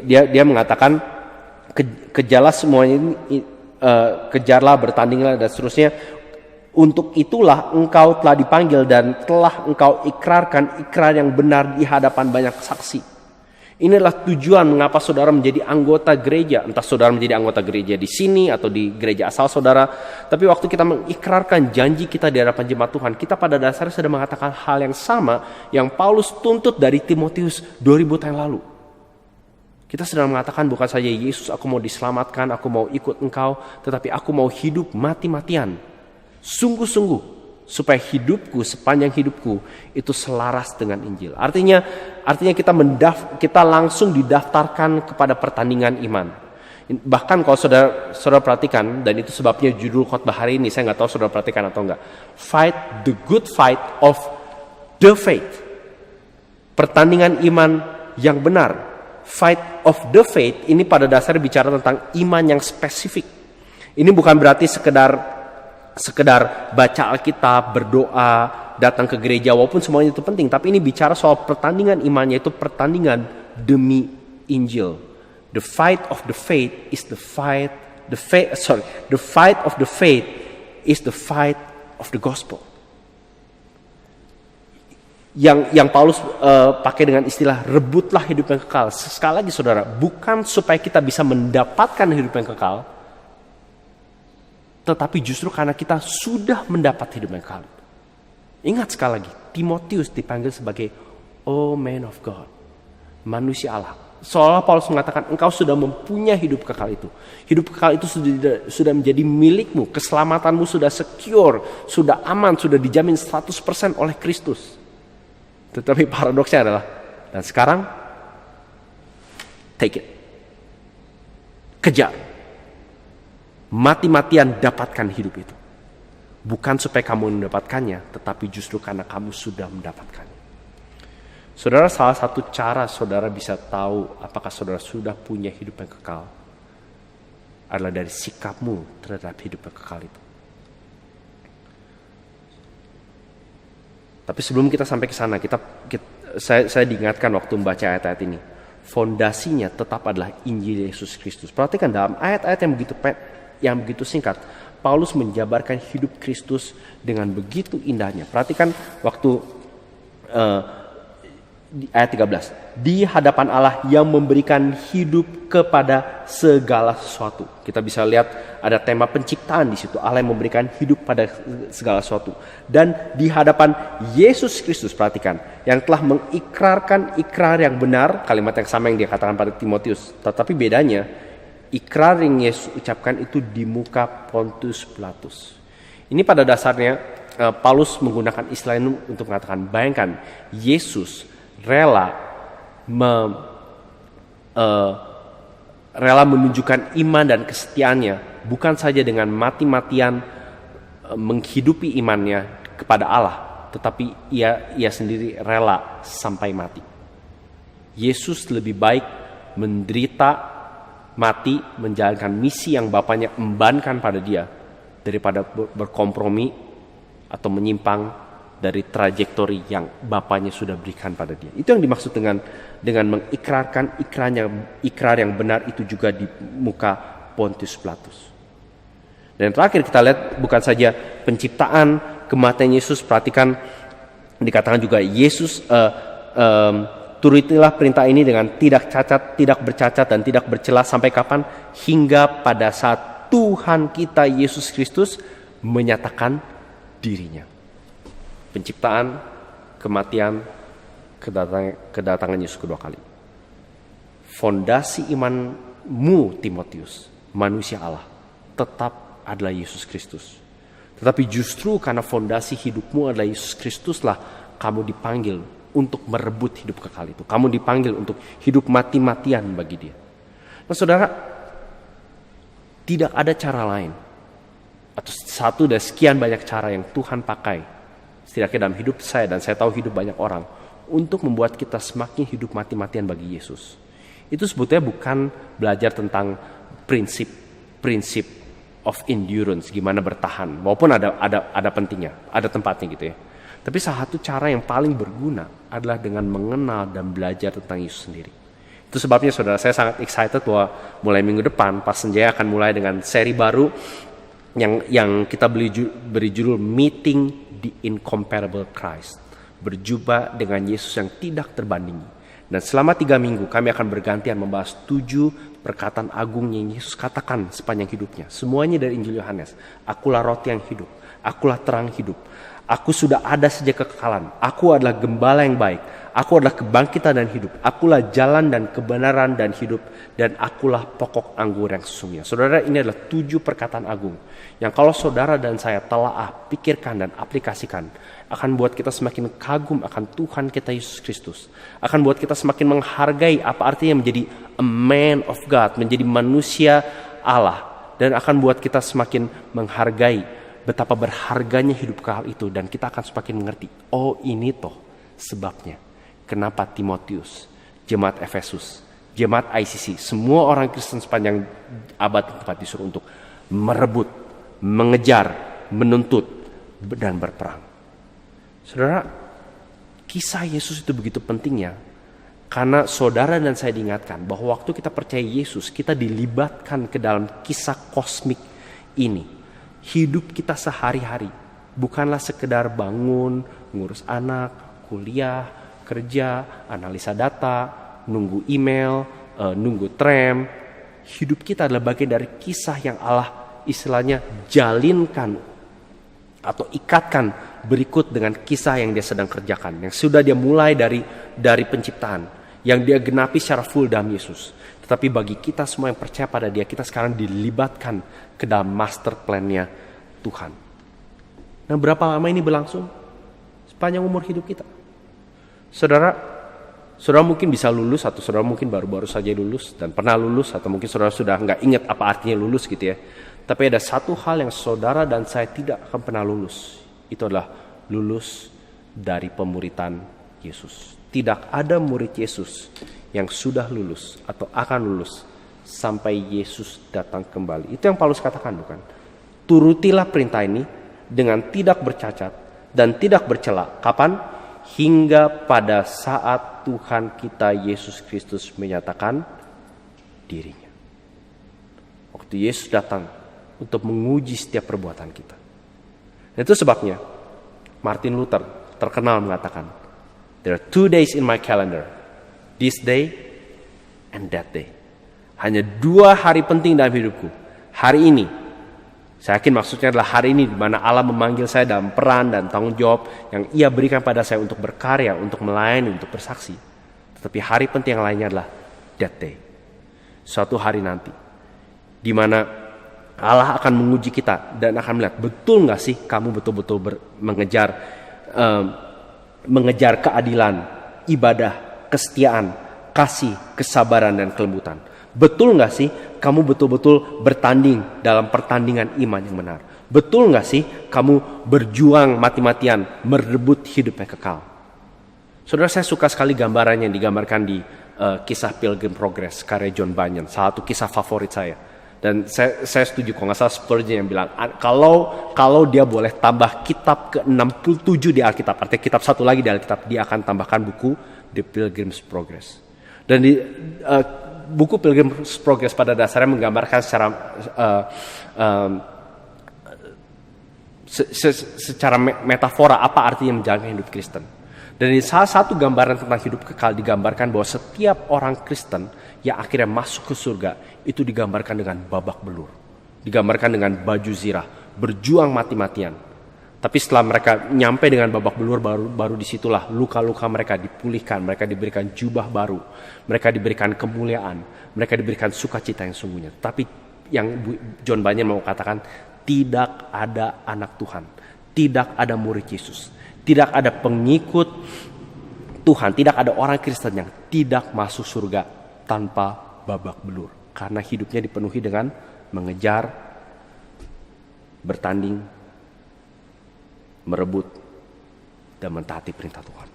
dia mengatakan kejarlah semuanya ini, kejarlah, bertandinglah dan seterusnya. Untuk itulah engkau telah dipanggil dan telah engkau ikrarkan ikrar yang benar di hadapan banyak saksi. Inilah tujuan mengapa saudara menjadi anggota gereja. Entah saudara menjadi anggota gereja di sini atau di gereja asal saudara. Tapi waktu kita mengikrarkan janji kita di hadapan jemaat Tuhan, kita pada dasarnya sudah mengatakan hal yang sama yang Paulus tuntut dari Timotius 2000 tahun lalu. Kita sedang mengatakan bukan saja Yesus, aku mau diselamatkan, aku mau ikut engkau, tetapi aku mau hidup mati-matian. Sungguh-sungguh. Supaya hidupku, sepanjang hidupku itu selaras dengan Injil. Artinya kita langsung didaftarkan kepada pertandingan iman. Bahkan kalau saudara perhatikan, dan itu sebabnya judul khotbah hari ini, saya nggak tahu saudara perhatikan atau enggak. Fight the good fight of the faith. Pertandingan iman yang benar. Fight of the faith ini pada dasarnya bicara tentang iman yang spesifik. Ini bukan berarti sekedar baca Alkitab, berdoa, datang ke gereja, walaupun semuanya itu penting. Tapi ini bicara soal pertandingan imannya, itu pertandingan demi Injil. The fight of the faith is the fight of the faith is the fight of the gospel. Yang Paulus pakai dengan istilah rebutlah hidup yang kekal. Sekali lagi saudara, bukan supaya kita bisa mendapatkan hidup yang kekal, tetapi justru karena kita sudah mendapat hidup yang kekal. Ingat sekali lagi, Timotius dipanggil sebagai man of God, manusia Allah. Seolah Paulus mengatakan engkau sudah mempunyai hidup kekal itu. Hidup kekal itu sudah menjadi milikmu. Keselamatanmu sudah secure, sudah aman, sudah dijamin 100% oleh Kristus. Tetapi paradoksnya adalah, dan sekarang, take it. Kejar. Mati-matian dapatkan hidup itu. Bukan supaya kamu mendapatkannya, tetapi justru karena kamu sudah mendapatkannya. Saudara, salah satu cara saudara bisa tahu apakah saudara sudah punya hidup yang kekal adalah dari sikapmu terhadap hidup yang kekal itu. Tapi sebelum kita sampai ke sana, saya diingatkan waktu membaca ayat-ayat ini, fondasinya tetap adalah Injil Yesus Kristus. Perhatikan dalam ayat-ayat yang begitu singkat, Paulus menjabarkan hidup Kristus dengan begitu indahnya. Perhatikan waktu di ayat 13. Di hadapan Allah yang memberikan hidup kepada segala sesuatu. Kita bisa lihat ada tema penciptaan di situ. Allah yang memberikan hidup pada segala sesuatu. Dan di hadapan Yesus Kristus, perhatikan, yang telah mengikrarkan ikrar yang benar, kalimat yang sama yang dia katakan pada Timotius. Tetapi bedanya, ikrar yang Yesus ucapkan itu di muka Pontius Pilatus. Ini pada dasarnya Paulus menggunakan istilah ini untuk mengatakan, bayangkan Yesus rela menunjukkan iman dan kesetiaannya, bukan saja dengan mati-matian menghidupi imannya kepada Allah, tetapi ia sendiri rela sampai mati. Yesus lebih baik menderita, mati, menjalankan misi yang Bapaknya embankan pada dia, daripada berkompromi atau menyimpang dari trajektori yang Bapaknya sudah berikan pada dia. Itu yang dimaksud dengan mengikrarkan ikrar yang benar itu juga di muka Pontius Pilatus. Dan terakhir kita lihat bukan saja penciptaan, kematian Yesus. Perhatikan dikatakan juga Yesus turutilah perintah ini dengan tidak cacat, tidak bercacat, dan tidak bercela sampai kapan? Hingga pada saat Tuhan kita Yesus Kristus menyatakan dirinya. Penciptaan, kematian, kedatangan Yesus kedua kali. Fondasi imanmu, Timotius, manusia Allah, tetap adalah Yesus Kristus. Tetapi justru karena fondasi hidupmu adalah Yesus Kristuslah kamu dipanggil untuk merebut hidup kekal itu. Kamu dipanggil untuk hidup mati-matian bagi dia. Nah saudara, tidak ada cara lain, atau satu dari sekian banyak cara yang Tuhan pakai, setidaknya dalam hidup saya, dan saya tahu hidup banyak orang, untuk membuat kita semakin hidup mati-matian bagi Yesus. Itu sebetulnya bukan belajar tentang prinsip of endurance, gimana bertahan, maupun ada pentingnya, ada tempatnya gitu ya. Tapi salah satu cara yang paling berguna adalah dengan mengenal dan belajar tentang Yesus sendiri. Itu sebabnya saudara, saya sangat excited bahwa mulai minggu depan Pas Senjaya akan mulai dengan seri baru yang kita beri judul Meeting the Incomparable Christ. Berjumpa dengan Yesus yang tidak terbandingi. Dan selama 3 minggu kami akan bergantian membahas 7 perkataan agung yang Yesus katakan sepanjang hidupnya. Semuanya dari Injil Yohanes. Akulah roti yang hidup. Akulah terang hidup. Aku sudah ada sejak kekekalan. Aku adalah gembala yang baik. Aku adalah kebangkitan dan hidup. Akulah jalan dan kebenaran dan hidup. Dan akulah pokok anggur yang sesungguhnya. Saudara, ini adalah 7 perkataan agung yang kalau saudara dan saya telaah, pikirkan dan aplikasikan, akan buat kita semakin kagum akan Tuhan kita Yesus Kristus. Akan buat kita semakin menghargai apa artinya menjadi a man of God, menjadi manusia Allah. Dan akan buat kita semakin menghargai betapa berharganya hidup kekal itu, dan kita akan semakin mengerti, oh ini toh sebabnya kenapa Timotius, jemaat Efesus, jemaat ICC, semua orang Kristen sepanjang abad keempat disuruh untuk merebut, mengejar, menuntut, dan berperang. Saudara, kisah Yesus itu begitu pentingnya karena saudara dan saya diingatkan bahwa waktu kita percaya Yesus, kita dilibatkan ke dalam kisah kosmik ini. Hidup kita sehari-hari bukanlah sekedar bangun, ngurus anak, kuliah, kerja, analisa data, nunggu email, nunggu tram. Hidup kita adalah bagian dari kisah yang Allah istilahnya jalinkan atau ikatkan berikut dengan kisah yang dia sedang kerjakan, yang sudah dia mulai dari penciptaan, yang dia genapi secara full dalam Yesus. Tetapi bagi kita semua yang percaya pada dia, kita sekarang dilibatkan ke dalam master plan-nya Tuhan. Nah, berapa lama ini berlangsung? Sepanjang umur hidup kita. Saudara mungkin bisa lulus, atau saudara mungkin baru-baru saja lulus dan pernah lulus, atau mungkin saudara sudah nggak ingat apa artinya lulus gitu ya. Tapi ada satu hal yang saudara dan saya tidak akan pernah lulus. Itu adalah lulus dari pemuritan Yesus. Tidak ada murid Yesus yang sudah lulus atau akan lulus sampai Yesus datang kembali. Itu yang Paulus katakan, bukan? Turutilah perintah ini dengan tidak bercacat dan tidak bercela. Kapan? Hingga pada saat Tuhan kita Yesus Kristus menyatakan dirinya. Waktu Yesus datang untuk menguji setiap perbuatan kita. Dan itu sebabnya Martin Luther terkenal mengatakan, "There are 2 days in my calendar, this day and that day." Hanya 2 hari penting dalam hidupku. Hari ini, saya yakin maksudnya adalah hari ini di mana Allah memanggil saya dalam peran dan tanggung jawab yang Ia berikan pada saya untuk berkarya, untuk melayani, untuk bersaksi. Tetapi hari penting yang lainnya adalah that day. Suatu hari nanti, di mana Allah akan menguji kita dan akan melihat, betul nggak sih kamu betul-betul mengejar keadilan, ibadah, kesetiaan, kasih, kesabaran, dan kelembutan. Betul nggak sih kamu betul-betul bertanding dalam pertandingan iman yang benar? Betul nggak sih kamu berjuang mati-matian merebut hidup yang kekal? Saudara, saya suka sekali gambarannya yang digambarkan di kisah Pilgrim Progress karya John Bunyan, salah satu kisah favorit saya. Dan saya setuju, kalau nggak salah Spurgeon yang bilang, kalau dia boleh tambah kitab ke-67 di Alkitab, artinya kitab satu lagi di Alkitab, dia akan tambahkan buku The Pilgrim's Progress. Dan di buku Pilgrim's Progress pada dasarnya menggambarkan secara metafora apa artinya menjalani hidup Kristen. Dan di salah satu gambaran tentang hidup kekal digambarkan bahwa setiap orang Kristen yang akhirnya masuk ke surga itu digambarkan dengan babak belur, digambarkan dengan baju zirah, berjuang mati-matian. Tapi setelah mereka nyampe dengan babak belur, baru disitulah luka-luka mereka dipulihkan, mereka diberikan jubah baru, mereka diberikan kemuliaan, mereka diberikan sukacita yang sungguhnya. Tapi yang John Bunyan mau katakan, tidak ada anak Tuhan, tidak ada murid Yesus, tidak ada pengikut Tuhan, tidak ada orang Kristen yang tidak masuk surga tanpa babak belur. Karena hidupnya dipenuhi dengan mengejar, bertanding, merebut, dan mentaati perintah Tuhan.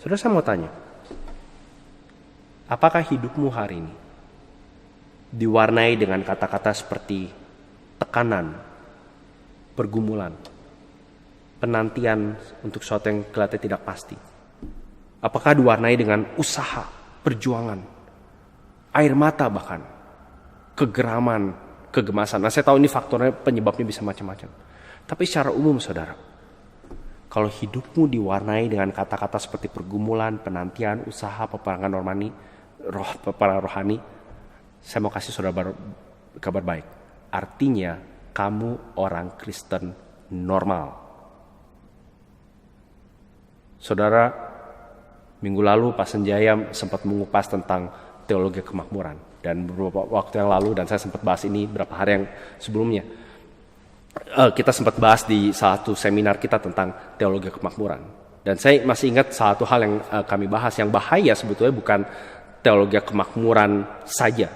Saudara, saya mau tanya, apakah hidupmu hari ini diwarnai dengan kata-kata seperti tekanan, pergumulan, penantian untuk sesuatu yang kelihatannya tidak pasti? Apakah diwarnai dengan usaha, perjuangan, air mata bahkan, kegeraman, kegemasan? Nah, saya tahu ini faktornya, penyebabnya bisa macam-macam. Tapi secara umum, saudara, kalau hidupmu diwarnai dengan kata-kata seperti pergumulan, penantian, usaha, peperangan rohani, saya mau kasih saudara kabar baik. Artinya, kamu orang Kristen normal. Saudara, minggu lalu Pak Senjaya sempat mengupas tentang teologi kemakmuran. Dan beberapa waktu yang lalu, dan saya sempat bahas ini beberapa hari yang sebelumnya, kita sempat bahas di salah satu seminar kita tentang teologi kemakmuran. Dan saya masih ingat salah satu hal yang kami bahas, yang bahaya sebetulnya bukan teologi kemakmuran saja,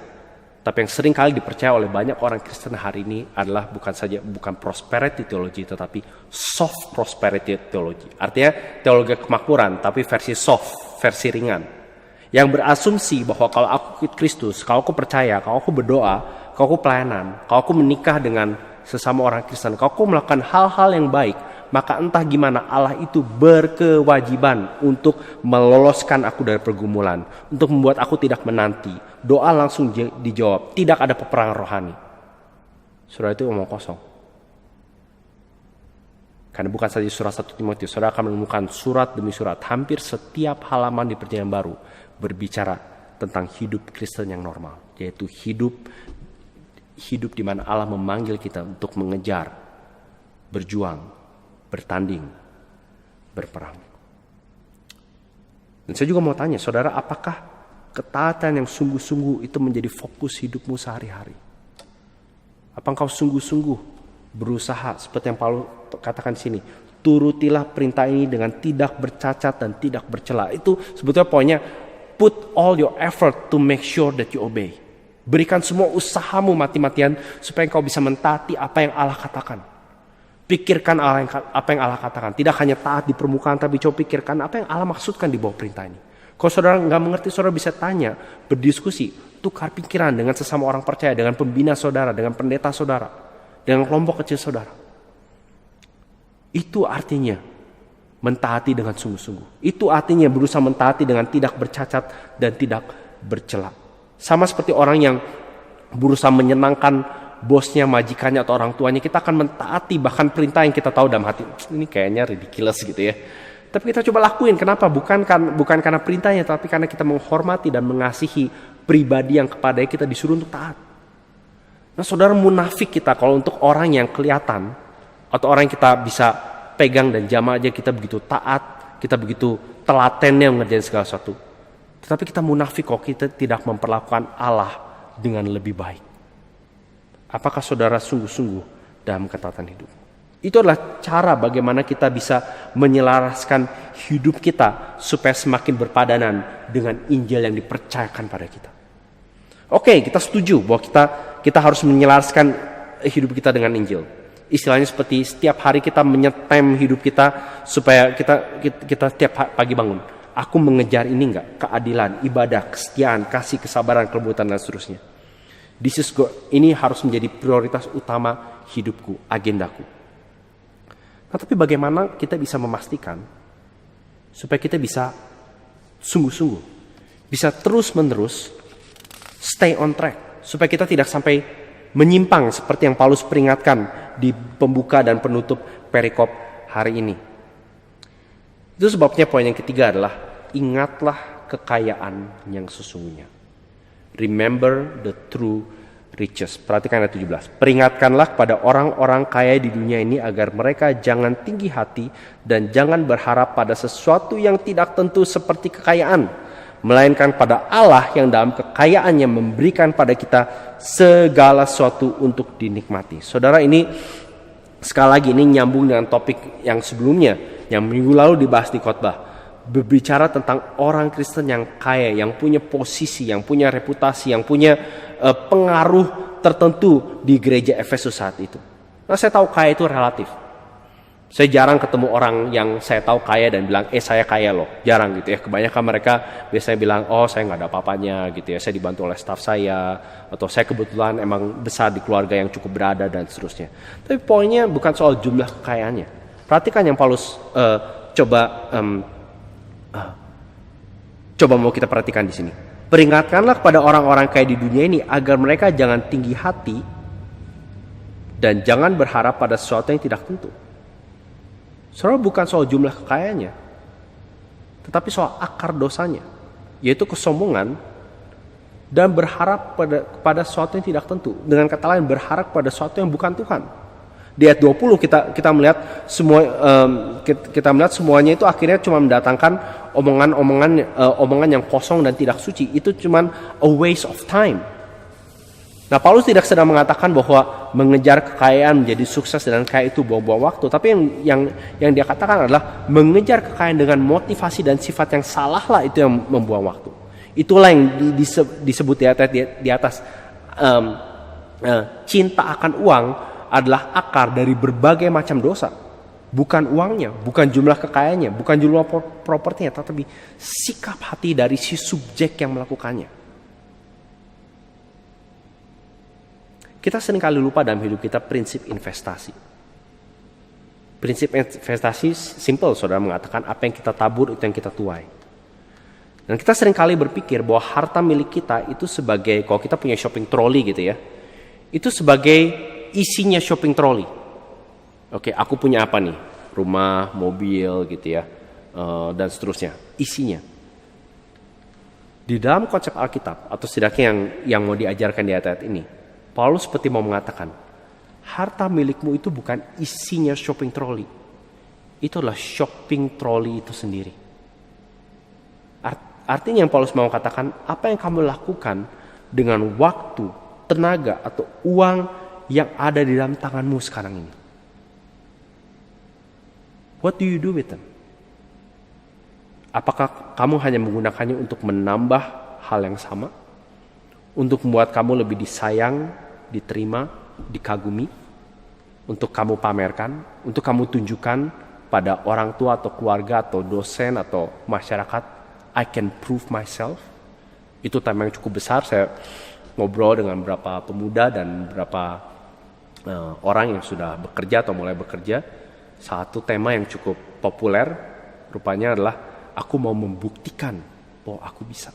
tapi yang sering kali dipercaya oleh banyak orang Kristen hari ini adalah bukan prosperity theology, tetapi soft prosperity theology. Artinya teologi kemakmuran tapi versi soft, versi ringan, yang berasumsi bahwa kalau aku ikut Kristus, kalau aku percaya, kalau aku berdoa, kalau aku pelayanan, kalau aku menikah dengan sesama orang Kristen, kalau aku melakukan hal-hal yang baik, maka entah gimana Allah itu berkewajiban untuk meloloskan aku dari pergumulan, untuk membuat aku tidak menanti. Doa langsung dijawab, tidak ada peperangan rohani. Saudara, itu omong kosong. Karena bukan saja surat 1 Timotius, saudara akan menemukan surat demi surat, hampir setiap halaman di Perjanjian Baru berbicara tentang hidup Kristen yang normal, yaitu hidup di mana Allah memanggil kita untuk mengejar, berjuang, bertanding, berperang. Dan saya juga mau tanya, saudara, apakah ketaatan yang sungguh-sungguh itu menjadi fokus hidupmu sehari-hari? Apa engkau sungguh-sungguh berusaha, seperti yang Paulus katakan sini, turutilah perintah ini dengan tidak bercacat dan tidak bercela. Itu sebetulnya poinnya, put all your effort to make sure that you obey. Berikan semua usahamu mati-matian supaya engkau bisa mentaati apa yang Allah katakan. Pikirkan apa yang Allah katakan. Tidak hanya taat di permukaan, tapi coba pikirkan apa yang Allah maksudkan di bawah perintah ini. Kalau saudara nggak mengerti, saudara bisa tanya, berdiskusi, tukar pikiran dengan sesama orang percaya, dengan pembina saudara, dengan pendeta saudara, dengan kelompok kecil saudara. Itu artinya mentaati dengan sungguh-sungguh. Itu artinya berusaha mentaati dengan tidak bercacat dan tidak bercela. Sama seperti orang yang berusaha menyenangkan bosnya, majikannya, atau orang tuanya, kita akan mentaati bahkan perintah yang kita tahu dalam hati, ini kayaknya ridiculous gitu ya. Tapi kita coba lakuin. Kenapa? Bukan karena perintahnya, tapi karena kita menghormati dan mengasihi pribadi yang kepadanya kita disuruh untuk taat. Nah, saudara, munafik kita kalau untuk orang yang kelihatan atau orang yang kita bisa pegang dan jamah aja kita begitu taat, kita begitu telatennya mengerjakan segala sesuatu. Tetapi kita munafik kalau kita tidak memperlakukan Allah dengan lebih baik. Apakah saudara sungguh-sungguh dalam ketaatan hidup? Itu adalah cara bagaimana kita bisa menyelaraskan hidup kita supaya semakin berpadanan dengan Injil yang dipercayakan pada kita. Oke, kita setuju bahwa kita harus menyelaraskan hidup kita dengan Injil. Istilahnya seperti setiap hari kita menyetem hidup kita supaya kita setiap pagi bangun. Aku mengejar ini enggak? Keadilan, ibadah, kesetiaan, kasih, kesabaran, kelembutan, dan seterusnya. Ini harus menjadi prioritas utama hidupku, agendaku. Nah, tapi bagaimana kita bisa memastikan supaya kita bisa sungguh-sungguh, bisa terus-menerus stay on track, supaya kita tidak sampai menyimpang seperti yang Paulus peringatkan di pembuka dan penutup perikop hari ini. Itu sebabnya poin yang ketiga adalah ingatlah kekayaan yang sesungguhnya. Remember the true riches. Perhatikan ayat 17. Peringatkanlah kepada orang-orang kaya di dunia ini agar mereka jangan tinggi hati dan jangan berharap pada sesuatu yang tidak tentu seperti kekayaan, melainkan pada Allah yang dalam kekayaannya memberikan pada kita segala sesuatu untuk dinikmati. Saudara, ini sekali lagi ini nyambung dengan topik yang sebelumnya yang minggu lalu dibahas di khotbah, berbicara tentang orang Kristen yang kaya, yang punya posisi, yang punya reputasi, yang punya pengaruh tertentu di gereja Efesus saat itu. Nah, saya tahu kaya itu relatif. Saya jarang ketemu orang yang saya tahu kaya dan bilang, saya kaya loh. Jarang gitu ya. Kebanyakan mereka biasanya bilang, saya nggak ada apa-apanya gitu ya. Saya dibantu oleh staf saya, atau saya kebetulan emang besar di keluarga yang cukup berada dan seterusnya. Tapi poinnya bukan soal jumlah kekayaannya. Perhatikan yang Paulus coba mau kita perhatikan di sini. Peringatkanlah kepada orang-orang kaya di dunia ini agar mereka jangan tinggi hati dan jangan berharap pada sesuatu yang tidak tentu. Soalnya bukan soal jumlah kekayaannya, tetapi soal akar dosanya, yaitu kesombongan dan berharap pada sesuatu yang tidak tentu. Dengan kata lain, berharap pada sesuatu yang bukan Tuhan. Di ayat 20 kita melihat semuanya itu akhirnya cuma mendatangkan omongan yang kosong dan tidak suci. Itu cuma a waste of time. Nah, Paulus tidak sedang mengatakan bahwa mengejar kekayaan menjadi sukses dan kaya itu buang-buang waktu, tapi yang dia katakan adalah mengejar kekayaan dengan motivasi dan sifat yang salah lah, itu yang membuang waktu. Itulah yang disebut di atas cinta akan uang adalah akar dari berbagai macam dosa. Bukan uangnya, bukan jumlah kekayaannya, bukan jumlah propertinya, tetapi sikap hati dari si subjek yang melakukannya. Kita seringkali lupa dalam hidup kita prinsip investasi. Prinsip investasi simple, saudara, mengatakan apa yang kita tabur itu yang kita tuai. Dan kita seringkali berpikir bahwa harta milik kita itu sebagai, kalau kita punya shopping trolley gitu ya, itu sebagai isinya shopping trolley. Oke, aku punya apa nih? Rumah, mobil gitu ya, dan seterusnya. Isinya. Di dalam konsep Alkitab, atau setidaknya yang mau diajarkan di ayat ini, Paulus seperti mau mengatakan, harta milikmu itu bukan isinya shopping trolley. Itu adalah shopping trolley itu sendiri. Artinya yang Paulus mau katakan, apa yang kamu lakukan dengan waktu, tenaga, atau uang yang ada di dalam tanganmu sekarang ini. what do you do with them? Apakah kamu hanya menggunakannya untuk menambah hal yang sama? Untuk membuat kamu lebih disayang, diterima, dikagumi? Untuk kamu pamerkan? Untuk kamu tunjukkan pada orang tua atau keluarga atau dosen atau masyarakat, I can prove myself? Itu tema yang cukup besar. Saya ngobrol dengan beberapa pemuda dan beberapa orang yang sudah bekerja atau mulai bekerja. Satu tema yang cukup populer rupanya adalah aku mau membuktikan bahwa aku bisa.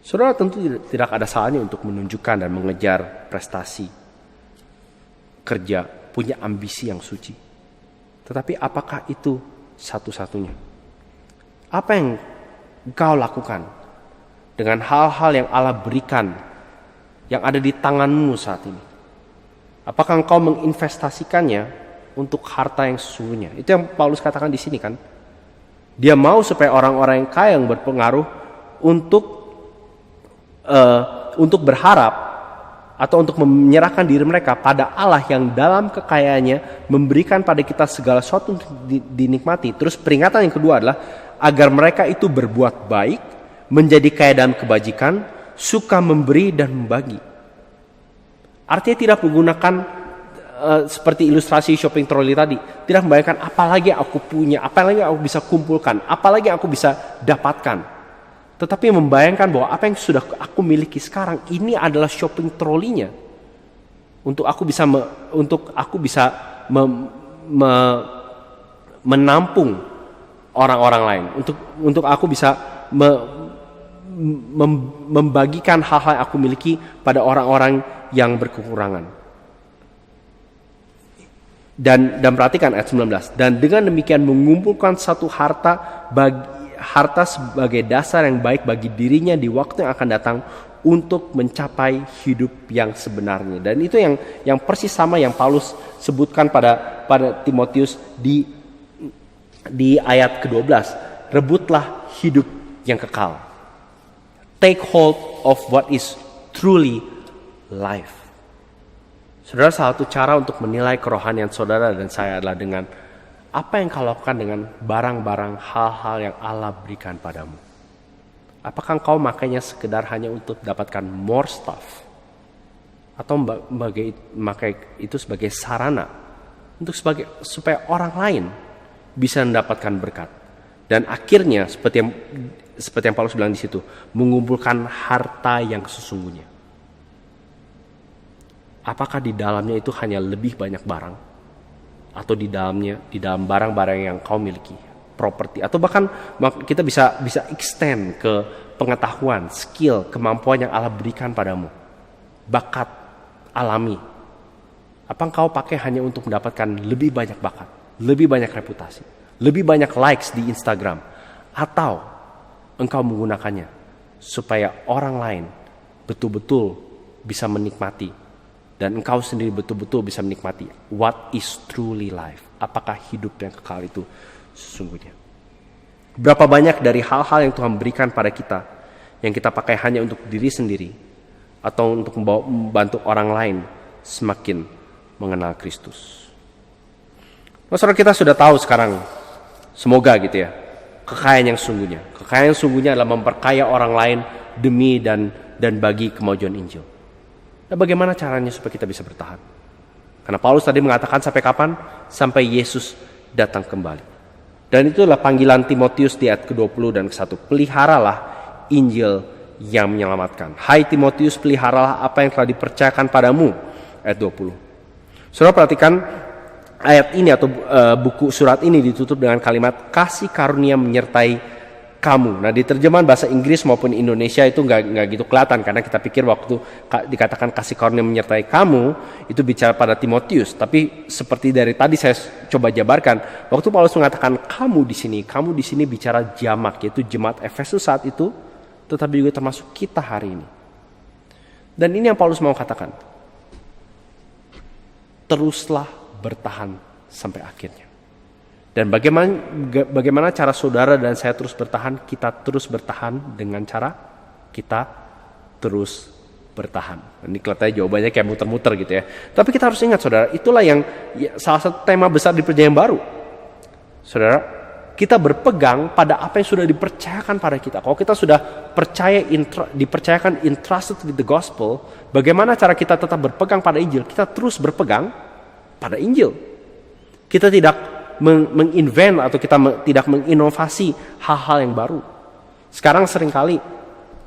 Saudara, tentu tidak ada salahnya untuk menunjukkan dan mengejar prestasi, kerja, punya ambisi yang suci. Tetapi apakah itu satu-satunya? Apa yang engkau lakukan dengan hal-hal yang Allah berikan, yang ada di tanganmu saat ini? Apakah engkau menginvestasikannya untuk harta yang sesungguhnya? Itu yang Paulus katakan di sini kan. Dia mau supaya orang-orang yang kaya yang berpengaruh untuk berharap atau untuk menyerahkan diri mereka pada Allah yang dalam kekayaannya memberikan pada kita segala sesuatu untuk dinikmati. Terus peringatan yang kedua adalah agar mereka itu berbuat baik, menjadi kaya dalam kebajikan, suka memberi dan membagi. Artinya tidak menggunakan seperti ilustrasi shopping trolley tadi, tidak membayangkan apalagi aku punya, apalagi aku bisa kumpulkan, apalagi aku bisa dapatkan. Tetapi membayangkan bahwa apa yang sudah aku miliki sekarang ini adalah shopping trolley-nya untuk aku bisa menampung orang-orang lain, untuk aku bisa membagikan hal-hal yang aku miliki pada orang-orang yang berkekurangan. Dan perhatikan ayat 19. Dan dengan demikian mengumpulkan satu harta sebagai dasar yang baik bagi dirinya di waktu yang akan datang untuk mencapai hidup yang sebenarnya. Dan itu yang persis sama yang Paulus sebutkan pada Timotius di ayat ke-12. Rebutlah hidup yang kekal. Take hold of what is truly life. Saudara, salah satu cara untuk menilai kerohanian saudara dan saya adalah dengan apa yang kau lakukan dengan barang-barang hal-hal yang Allah berikan padamu. Apakah kau makainya sekedar hanya untuk dapatkan more stuff? Atau memakai itu sebagai sarana supaya orang lain bisa mendapatkan berkat. Dan akhirnya seperti yang Paulus bilang di situ, mengumpulkan harta yang sesungguhnya. Apakah di dalamnya itu hanya lebih banyak barang? Atau di dalam barang-barang yang kau miliki, properti, atau bahkan kita bisa extend ke pengetahuan, skill, kemampuan yang Allah berikan padamu, bakat alami. Apa engkau pakai hanya untuk mendapatkan lebih banyak bakat, lebih banyak reputasi, lebih banyak likes di Instagram, atau engkau menggunakannya supaya orang lain betul-betul bisa menikmati dan engkau sendiri betul-betul bisa menikmati what is truly life? Apakah hidup yang kekal itu sesungguhnya? Berapa banyak dari hal-hal yang Tuhan berikan pada kita yang kita pakai hanya untuk diri sendiri atau untuk membantu orang lain semakin mengenal Kristus? Saudara, kita sudah tahu sekarang, semoga gitu ya, kekayaan yang sungguhnya. Kekayaan yang sungguhnya adalah memperkaya orang lain demi dan bagi kemajuan Injil. Nah, bagaimana caranya supaya kita bisa bertahan? Karena Paulus tadi mengatakan sampai kapan? Sampai Yesus datang kembali. Dan itulah panggilan Timotius di ayat ke-20 dan ke-1. Peliharalah Injil yang menyelamatkan. Hai Timotius, peliharalah apa yang telah dipercayakan padamu. Ayat 20. Saudara, perhatikan ayat ini atau buku surat ini ditutup dengan kalimat kasih karunia menyertai kamu. Nah, di terjemahan bahasa Inggris maupun Indonesia itu nggak gitu kelihatan karena kita pikir waktu dikatakan kasih karunia menyertai kamu itu bicara pada Timotius. Tapi seperti dari tadi saya coba jabarkan, waktu Paulus mengatakan kamu di sini bicara jamak, yaitu jemaat Efesus saat itu, tetapi juga termasuk kita hari ini. Dan ini yang Paulus mau katakan. Teruslah bertahan sampai akhirnya. Dan bagaimana cara saudara dan saya terus bertahan? Kita terus bertahan dengan cara kita terus bertahan. Ini kelihatannya jawabannya kayak muter-muter gitu ya. Tapi kita harus ingat saudara, itulah yang salah satu tema besar di perjanjian baru. Saudara, kita berpegang pada apa yang sudah dipercayakan pada kita. Kalau kita sudah dipercayakan entrusted with the gospel, bagaimana cara kita tetap berpegang pada Injil? Kita terus berpegang pada Injil. Kita tidak menginvent atau kita tidak menginovasi hal-hal yang baru. Sekarang seringkali,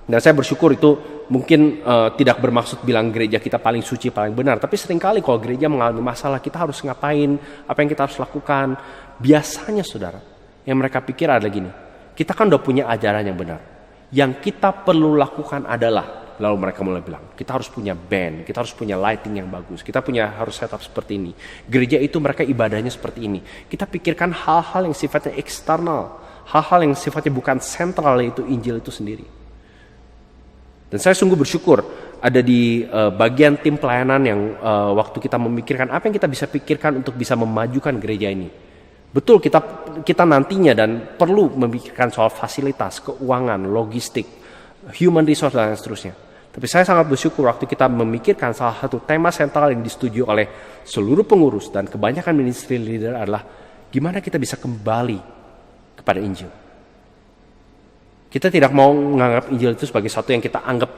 dan saya bersyukur itu mungkin tidak bermaksud bilang gereja kita paling suci, paling benar. Tapi seringkali kalau gereja mengalami masalah, kita harus ngapain, apa yang kita harus lakukan. Biasanya saudara, yang mereka pikir adalah gini, kita kan udah punya ajaran yang benar. Yang kita perlu lakukan adalah, lalu mereka mulai bilang, kita harus punya band, kita harus punya lighting yang bagus, kita harus setup seperti ini. Gereja itu mereka ibadahnya seperti ini. Kita pikirkan hal-hal yang sifatnya eksternal, hal-hal yang sifatnya bukan sentral, yaitu Injil itu sendiri. Dan saya sungguh bersyukur ada di bagian tim pelayanan yang waktu kita memikirkan apa yang kita bisa pikirkan untuk bisa memajukan gereja ini. Betul, kita nantinya dan perlu memikirkan soal fasilitas, keuangan, logistik, human resource dan seterusnya. Tapi saya sangat bersyukur waktu kita memikirkan salah satu tema sentral yang disetujui oleh seluruh pengurus dan kebanyakan ministry leader adalah gimana kita bisa kembali kepada Injil. Kita tidak mau menganggap Injil itu sebagai sesuatu yang kita anggap,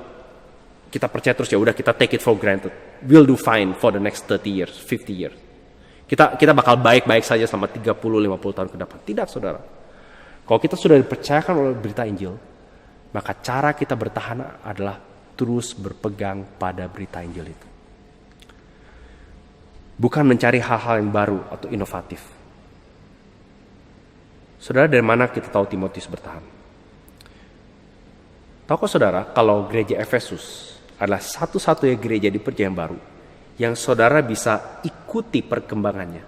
kita percaya terus ya udah kita take it for granted. We'll do fine for the next 30 years, 50 years. Kita bakal baik-baik saja selama 30-50 tahun ke depan. Tidak saudara. Kalau kita sudah dipercayakan oleh berita Injil, maka cara kita bertahan adalah terus berpegang pada berita Injil itu. Bukan mencari hal-hal yang baru atau inovatif. Saudara, dari mana kita tahu Timotius bertahan? Tahukah saudara kalau gereja Efesus adalah satu-satunya gereja di perjanjian baru yang saudara bisa ikuti perkembangannya.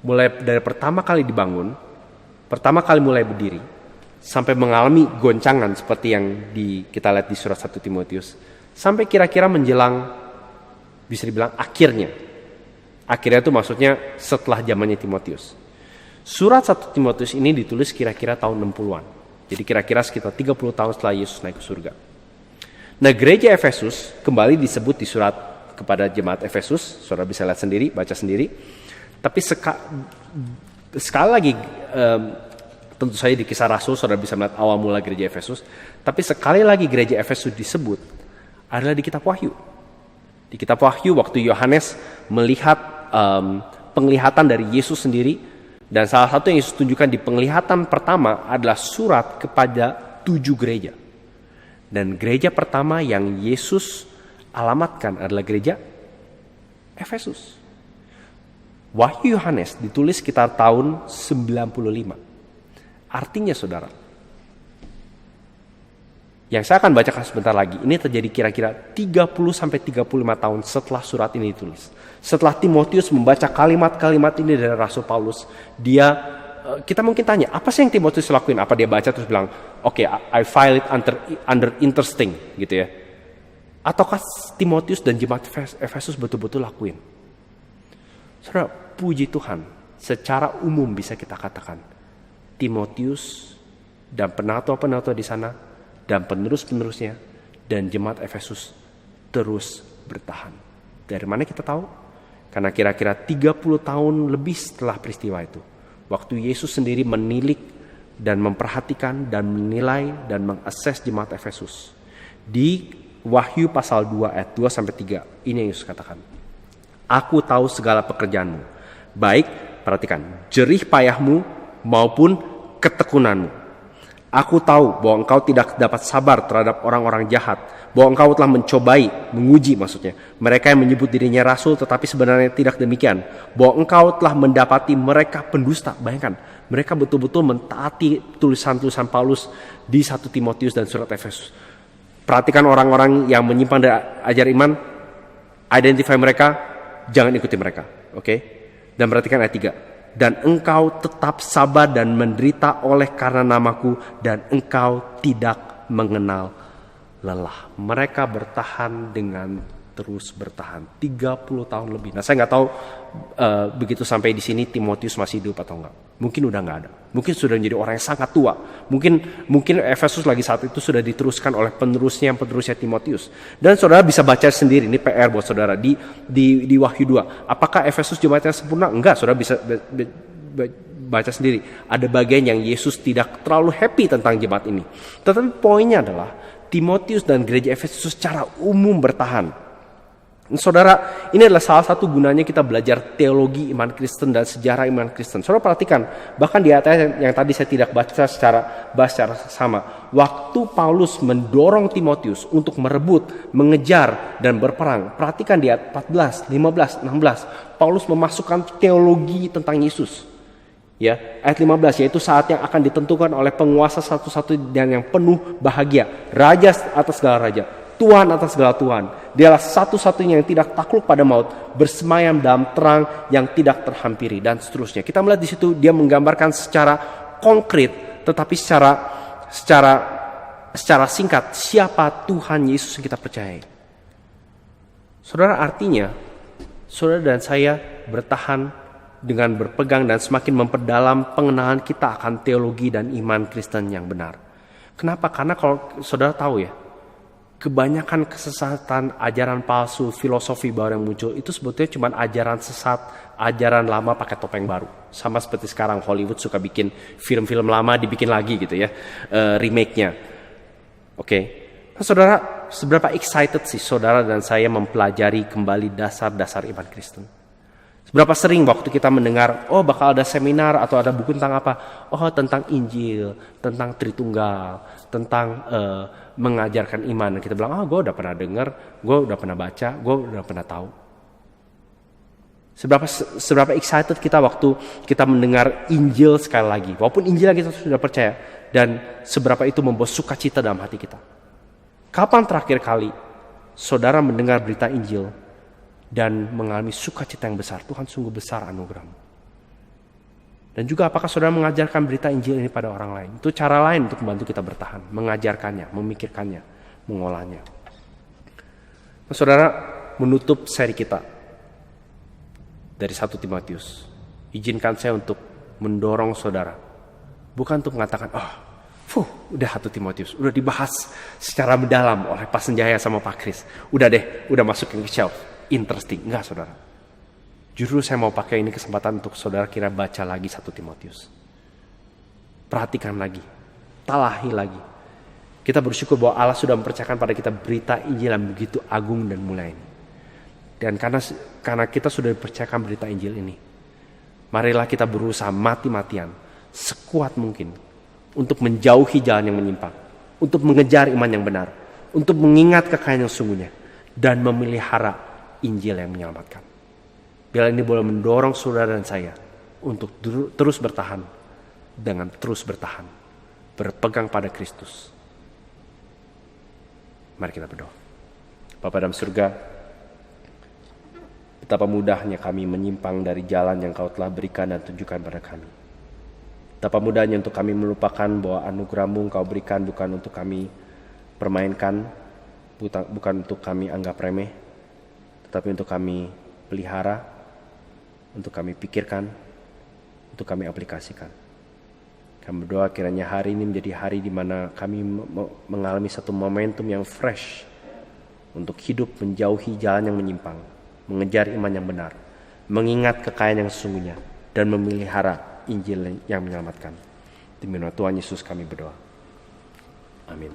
Mulai dari pertama kali dibangun, pertama kali mulai berdiri, sampai mengalami goncangan seperti yang kita lihat di surat 1 Timotius, sampai kira-kira menjelang, bisa dibilang akhirnya. Akhirnya itu maksudnya setelah zamannya Timotius. Surat 1 Timotius ini ditulis kira-kira tahun 60-an. Jadi kira-kira sekitar 30 tahun setelah Yesus naik ke surga. Nah, gereja Efesus kembali disebut di surat kepada jemaat Efesus, saudara bisa lihat sendiri, baca sendiri. Tapi sekali lagi, tentu saja di Kisah Rasul, saudara bisa melihat awal mula gereja Efesus. Tapi sekali lagi gereja Efesus disebut adalah di kitab Wahyu. Di kitab Wahyu waktu Yohanes melihat penglihatan dari Yesus sendiri, dan salah satu yang Yesus tunjukkan di penglihatan pertama adalah surat kepada 7 gereja. Dan gereja pertama yang Yesus alamatkan adalah gereja Efesus. Wahyu Yohanes ditulis sekitar tahun 95. Artinya saudara, yang saya akan bacakan sebentar lagi, ini terjadi kira-kira 30-35 tahun setelah surat ini ditulis. Setelah Timotius membaca kalimat-kalimat ini dari Rasul Paulus, kita mungkin tanya, apa sih yang Timotius lakuin? Apa dia baca terus bilang, oke, I file it under interesting gitu ya. Ataukah Timotius dan jemaat Efesus betul-betul lakuin? Saudara, puji Tuhan, secara umum bisa kita katakan, Timotius dan penatua-penatua di sana, dan penerus-penerusnya, dan jemaat Efesus terus bertahan. Dari mana kita tahu? Karena kira-kira 30 tahun lebih setelah peristiwa itu, waktu Yesus sendiri menilik dan memperhatikan dan menilai dan mengakses jemaat Efesus. Di Wahyu pasal 2 ayat 2-3, ini yang Yesus katakan. Aku tahu segala pekerjaanmu, baik, perhatikan, jerih payahmu maupun ketekunanmu. Aku tahu bahwa engkau tidak dapat sabar terhadap orang-orang jahat, bahwa engkau telah menguji maksudnya, mereka yang menyebut dirinya rasul tetapi sebenarnya tidak demikian, bahwa engkau telah mendapati mereka pendusta. Bayangkan, mereka betul-betul mentaati tulisan-tulisan Paulus di 1 Timotius dan surat Efesus. Perhatikan orang-orang yang menyimpan dari ajar iman, identify mereka, jangan ikuti mereka. Oke? Dan perhatikan ayat 3. Dan engkau tetap sabar dan menderita oleh karena namaku, dan engkau tidak mengenal lelah. Mereka bertahan dengan terus bertahan 30 tahun lebih. Nah, saya nggak tahu begitu sampai di sini Timotius masih hidup atau enggak. Mungkin udah nggak ada. Mungkin sudah menjadi orang yang sangat tua. Mungkin Efesus lagi saat itu sudah diteruskan oleh penerusnya Timotius. Dan saudara bisa baca sendiri, ini PR buat saudara di Wahyu 2. Apakah Efesus jemaatnya sempurna? Enggak, saudara bisa baca sendiri. Ada bagian yang Yesus tidak terlalu happy tentang jemaat ini. Tetapi poinnya adalah Timotius dan gereja Efesus secara umum bertahan. Saudara, ini adalah salah satu gunanya kita belajar teologi iman Kristen dan sejarah iman Kristen. Saudara perhatikan, bahkan di ayat yang tadi saya tidak baca secara sama. Waktu Paulus mendorong Timotius untuk merebut, mengejar, dan berperang. Perhatikan di ayat 14, 15, 16. Paulus memasukkan teologi tentang Yesus. Ya, ayat 15, yaitu saat yang akan ditentukan oleh penguasa satu-satu dan yang penuh bahagia. Raja atas segala raja. Tuhan atas segala Tuhan. Dialah satu-satunya yang tidak takluk pada maut, bersemayam dalam terang yang tidak terhampiri, dan seterusnya. Kita melihat di situ dia menggambarkan secara konkret, tetapi secara singkat siapa Tuhan Yesus yang kita percayai. Saudara, artinya saudara dan saya bertahan dengan berpegang dan semakin memperdalam pengenalan kita akan teologi dan iman Kristen yang benar. Kenapa? Karena kalau saudara tahu ya, kebanyakan kesesatan, ajaran palsu, filosofi baru yang muncul itu sebetulnya cuma ajaran sesat, ajaran lama pakai topeng baru. Sama seperti sekarang Hollywood suka bikin film-film lama dibikin lagi gitu ya, remake-nya. Oke. Nah, saudara, seberapa excited sih saudara dan saya mempelajari kembali dasar-dasar iman Kristen? Seberapa sering waktu kita mendengar, oh bakal ada seminar atau ada buku tentang apa? Oh tentang Injil, tentang Tritunggal, tentang mengajarkan iman. Dan kita bilang, oh gue udah pernah dengar, gue udah pernah baca, gue udah pernah tahu. Seberapa excited kita waktu kita mendengar Injil sekali lagi. Walaupun Injil kita sudah percaya. Dan seberapa itu membawa sukacita dalam hati kita. Kapan terakhir kali saudara mendengar berita Injil dan mengalami sukacita yang besar? Tuhan sungguh besar anugerah-Mu. Dan juga apakah saudara mengajarkan berita Injil ini pada orang lain? Itu cara lain untuk membantu kita bertahan, mengajarkannya, memikirkannya, mengolahnya. Nah, saudara, menutup seri kita dari 1 Timotius, izinkan saya untuk mendorong saudara, bukan untuk mengatakan, udah 1 Timotius, udah dibahas secara mendalam oleh Pak Senjaya sama Pak Kris. Udah deh, udah masukin ke shelf. Interesting. Enggak saudara. Justru saya mau pakai ini kesempatan untuk saudara kira baca lagi 1 Timotius. Perhatikan lagi. Talahi lagi. Kita bersyukur bahwa Allah sudah mempercayakan pada kita berita Injil yang begitu agung dan mulia ini. Dan karena kita sudah dipercayakan berita Injil ini, marilah kita berusaha mati-matian, sekuat mungkin, untuk menjauhi jalan yang menyimpang, untuk mengejar iman yang benar, untuk mengingat kekayaan yang sungguhnya, dan memelihara Injil yang menyelamatkan. Biarlah ini boleh mendorong saudara dan saya untuk terus bertahan, dengan terus bertahan, berpegang pada Kristus. Mari kita berdoa. Bapa dalam surga, betapa mudahnya kami menyimpang dari jalan yang Kau telah berikan dan tunjukkan pada kami. Betapa mudahnya untuk kami melupakan bahwa anugerah-Mu Kau berikan bukan untuk kami permainkan, bukan untuk kami anggap remeh, tetapi untuk kami pelihara, untuk kami pikirkan, untuk kami aplikasikan. Kami berdoa kiranya hari ini menjadi hari di mana kami mengalami satu momentum yang fresh untuk hidup menjauhi jalan yang menyimpang, mengejar iman yang benar, mengingat kekayaan yang sesungguhnya, dan memelihara Injil yang menyelamatkan. Demi nama Tuhan Yesus kami berdoa. Amin.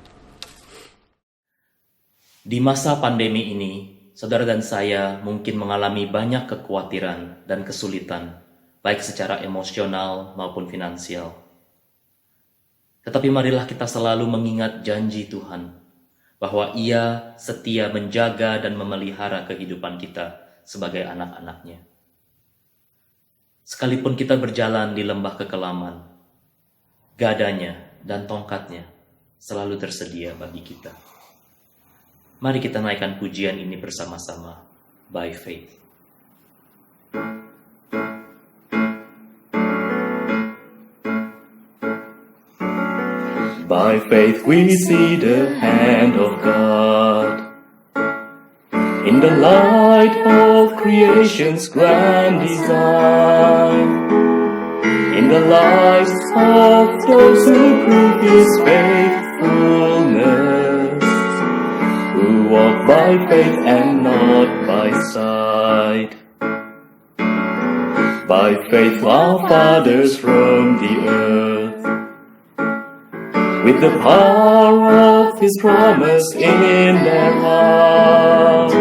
Di masa pandemi ini, saudara dan saya mungkin mengalami banyak kekhawatiran dan kesulitan, baik secara emosional maupun finansial. Tetapi marilah kita selalu mengingat janji Tuhan, bahwa Ia setia menjaga dan memelihara kehidupan kita sebagai anak-anak-Nya. Sekalipun kita berjalan di lembah kekelaman, gadanya dan tongkatnya selalu tersedia bagi kita. Mari kita naikkan pujian ini bersama-sama, by faith. By faith we see the hand of God in the light of creation's grand design, in the lives of those who prove His faithfulness, who walk by faith and not by sight. By faith our fathers roamed the earth, with the power of His promise in their hearts,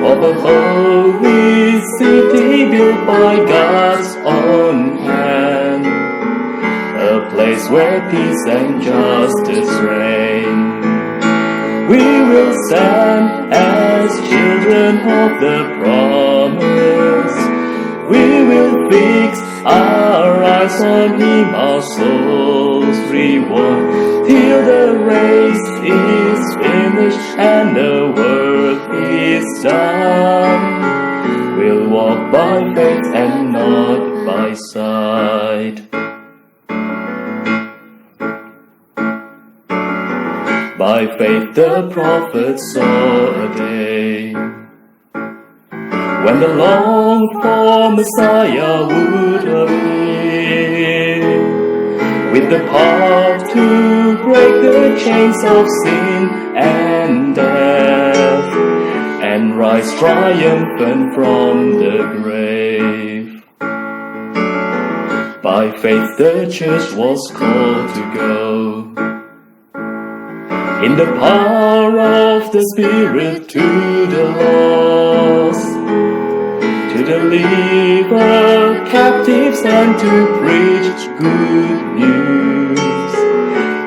of a holy city built by God's own hand, a place where peace and justice reign. We will stand as children of the promise. We will fix our eyes on Him, our souls reward, till the race is finished and the work is done. We'll walk by faith and not by sight. By faith the prophets saw a day when the longed-for Messiah would appear, with the power to break the chains of sin and death, and rise triumphant from the grave. By faith the church was called to go in the power of the Spirit to the lost, to deliver captives and to preach good news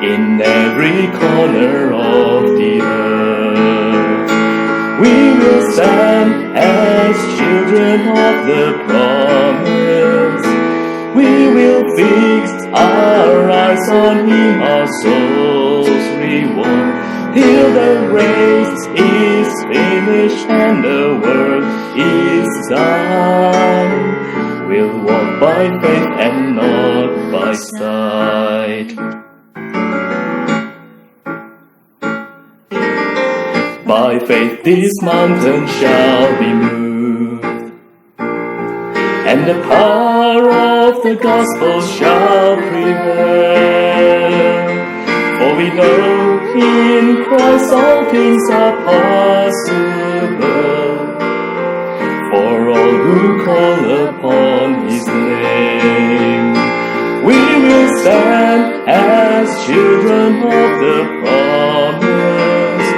in every corner of the earth. We will stand as children of the promise. We will fix our eyes on Him, our souls reward, till the race is finished and the work is done. We'll walk by faith and not by sight. By faith this mountain shall be moved, and the power of the gospel shall prevail. For we know in Christ all things are possible, for all who call upon His name. We will stand as children of the promise.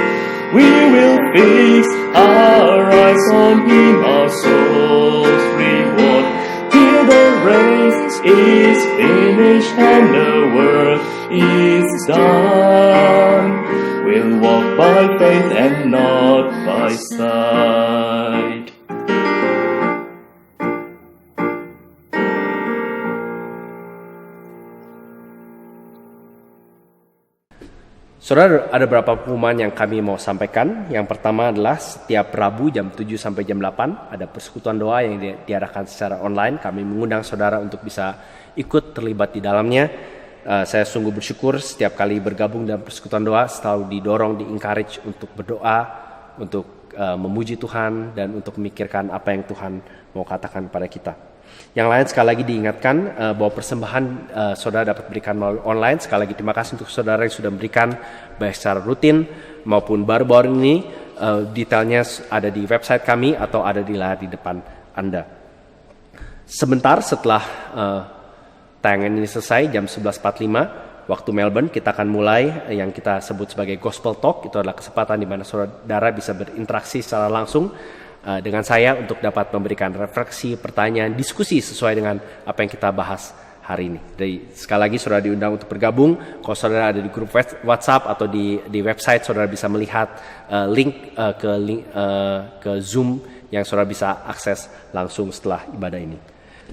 We will fix our eyes on Him, our souls reward, till the race is finished and the work is done. We'll walk by faith and not by sight. Saudara, ada beberapa pengumuman yang kami mau sampaikan. Yang pertama adalah setiap Rabu jam 7 sampai jam 8 ada persekutuan doa yang diadakan secara online. Kami mengundang saudara untuk bisa ikut terlibat di dalamnya. Saya sungguh bersyukur setiap kali bergabung dalam persekutuan doa selalu didorong, di-encourage untuk berdoa, untuk memuji Tuhan dan untuk memikirkan apa yang Tuhan mau katakan pada kita. Yang lain sekali lagi diingatkan bahwa persembahan saudara dapat berikan melalui online. Sekali lagi terima kasih untuk saudara yang sudah memberikan baik secara rutin maupun baru-baru ini. Detailnya ada di website kami atau ada di layar di depan Anda. Sebentar setelah tayangan ini selesai jam 11.45 waktu Melbourne, kita akan mulai yang kita sebut sebagai Gospel Talk. Itu adalah kesempatan di mana saudara bisa berinteraksi secara langsung dengan saya untuk dapat memberikan refleksi, pertanyaan, diskusi sesuai dengan apa yang kita bahas hari ini. Jadi sekali lagi saudara diundang untuk bergabung. Kalau saudara ada di grup WhatsApp atau di website, saudara bisa melihat link ke Zoom yang saudara bisa akses langsung setelah ibadah ini.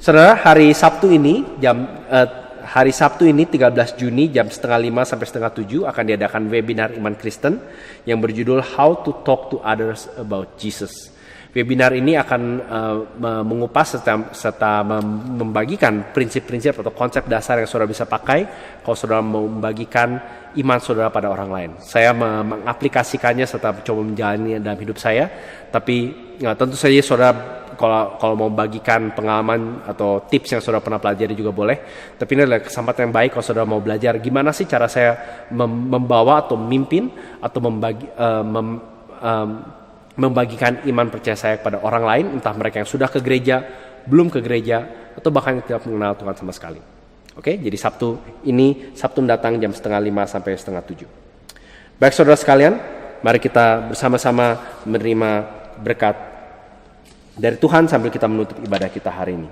Saudara, hari Sabtu ini 13 Juni jam 6:30 sampai 6:30 akan diadakan webinar Iman Kristen yang berjudul How to Talk to Others About Jesus. Webinar ini akan mengupas serta membagikan prinsip-prinsip atau konsep dasar yang saudara bisa pakai kalau saudara mau membagikan iman saudara pada orang lain. Saya mengaplikasikannya serta mencoba menjalani dalam hidup saya, tapi tentu saja saudara kalau mau membagikan pengalaman atau tips yang saudara pernah pelajari juga boleh. Tapi ini adalah kesempatan yang baik kalau saudara mau belajar gimana sih cara saya membawa atau memimpin atau membagikan iman percaya saya kepada orang lain, entah mereka yang sudah ke gereja belum ke gereja, atau bahkan tidak mengenal Tuhan sama sekali. Oke, jadi Sabtu mendatang jam 5:30 sampai 6:30. Baik saudara sekalian, mari kita bersama-sama menerima berkat dari Tuhan sambil kita menutup ibadah kita hari ini.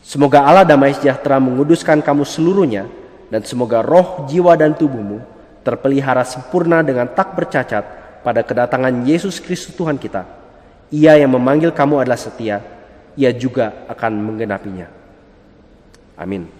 Semoga Allah damai sejahtera menguduskan kamu seluruhnya, dan semoga roh, jiwa, dan tubuhmu terpelihara sempurna dengan tak bercacat pada kedatangan Yesus Kristus Tuhan kita. Ia yang memanggil kamu adalah setia, Ia juga akan menggenapinya. Amin.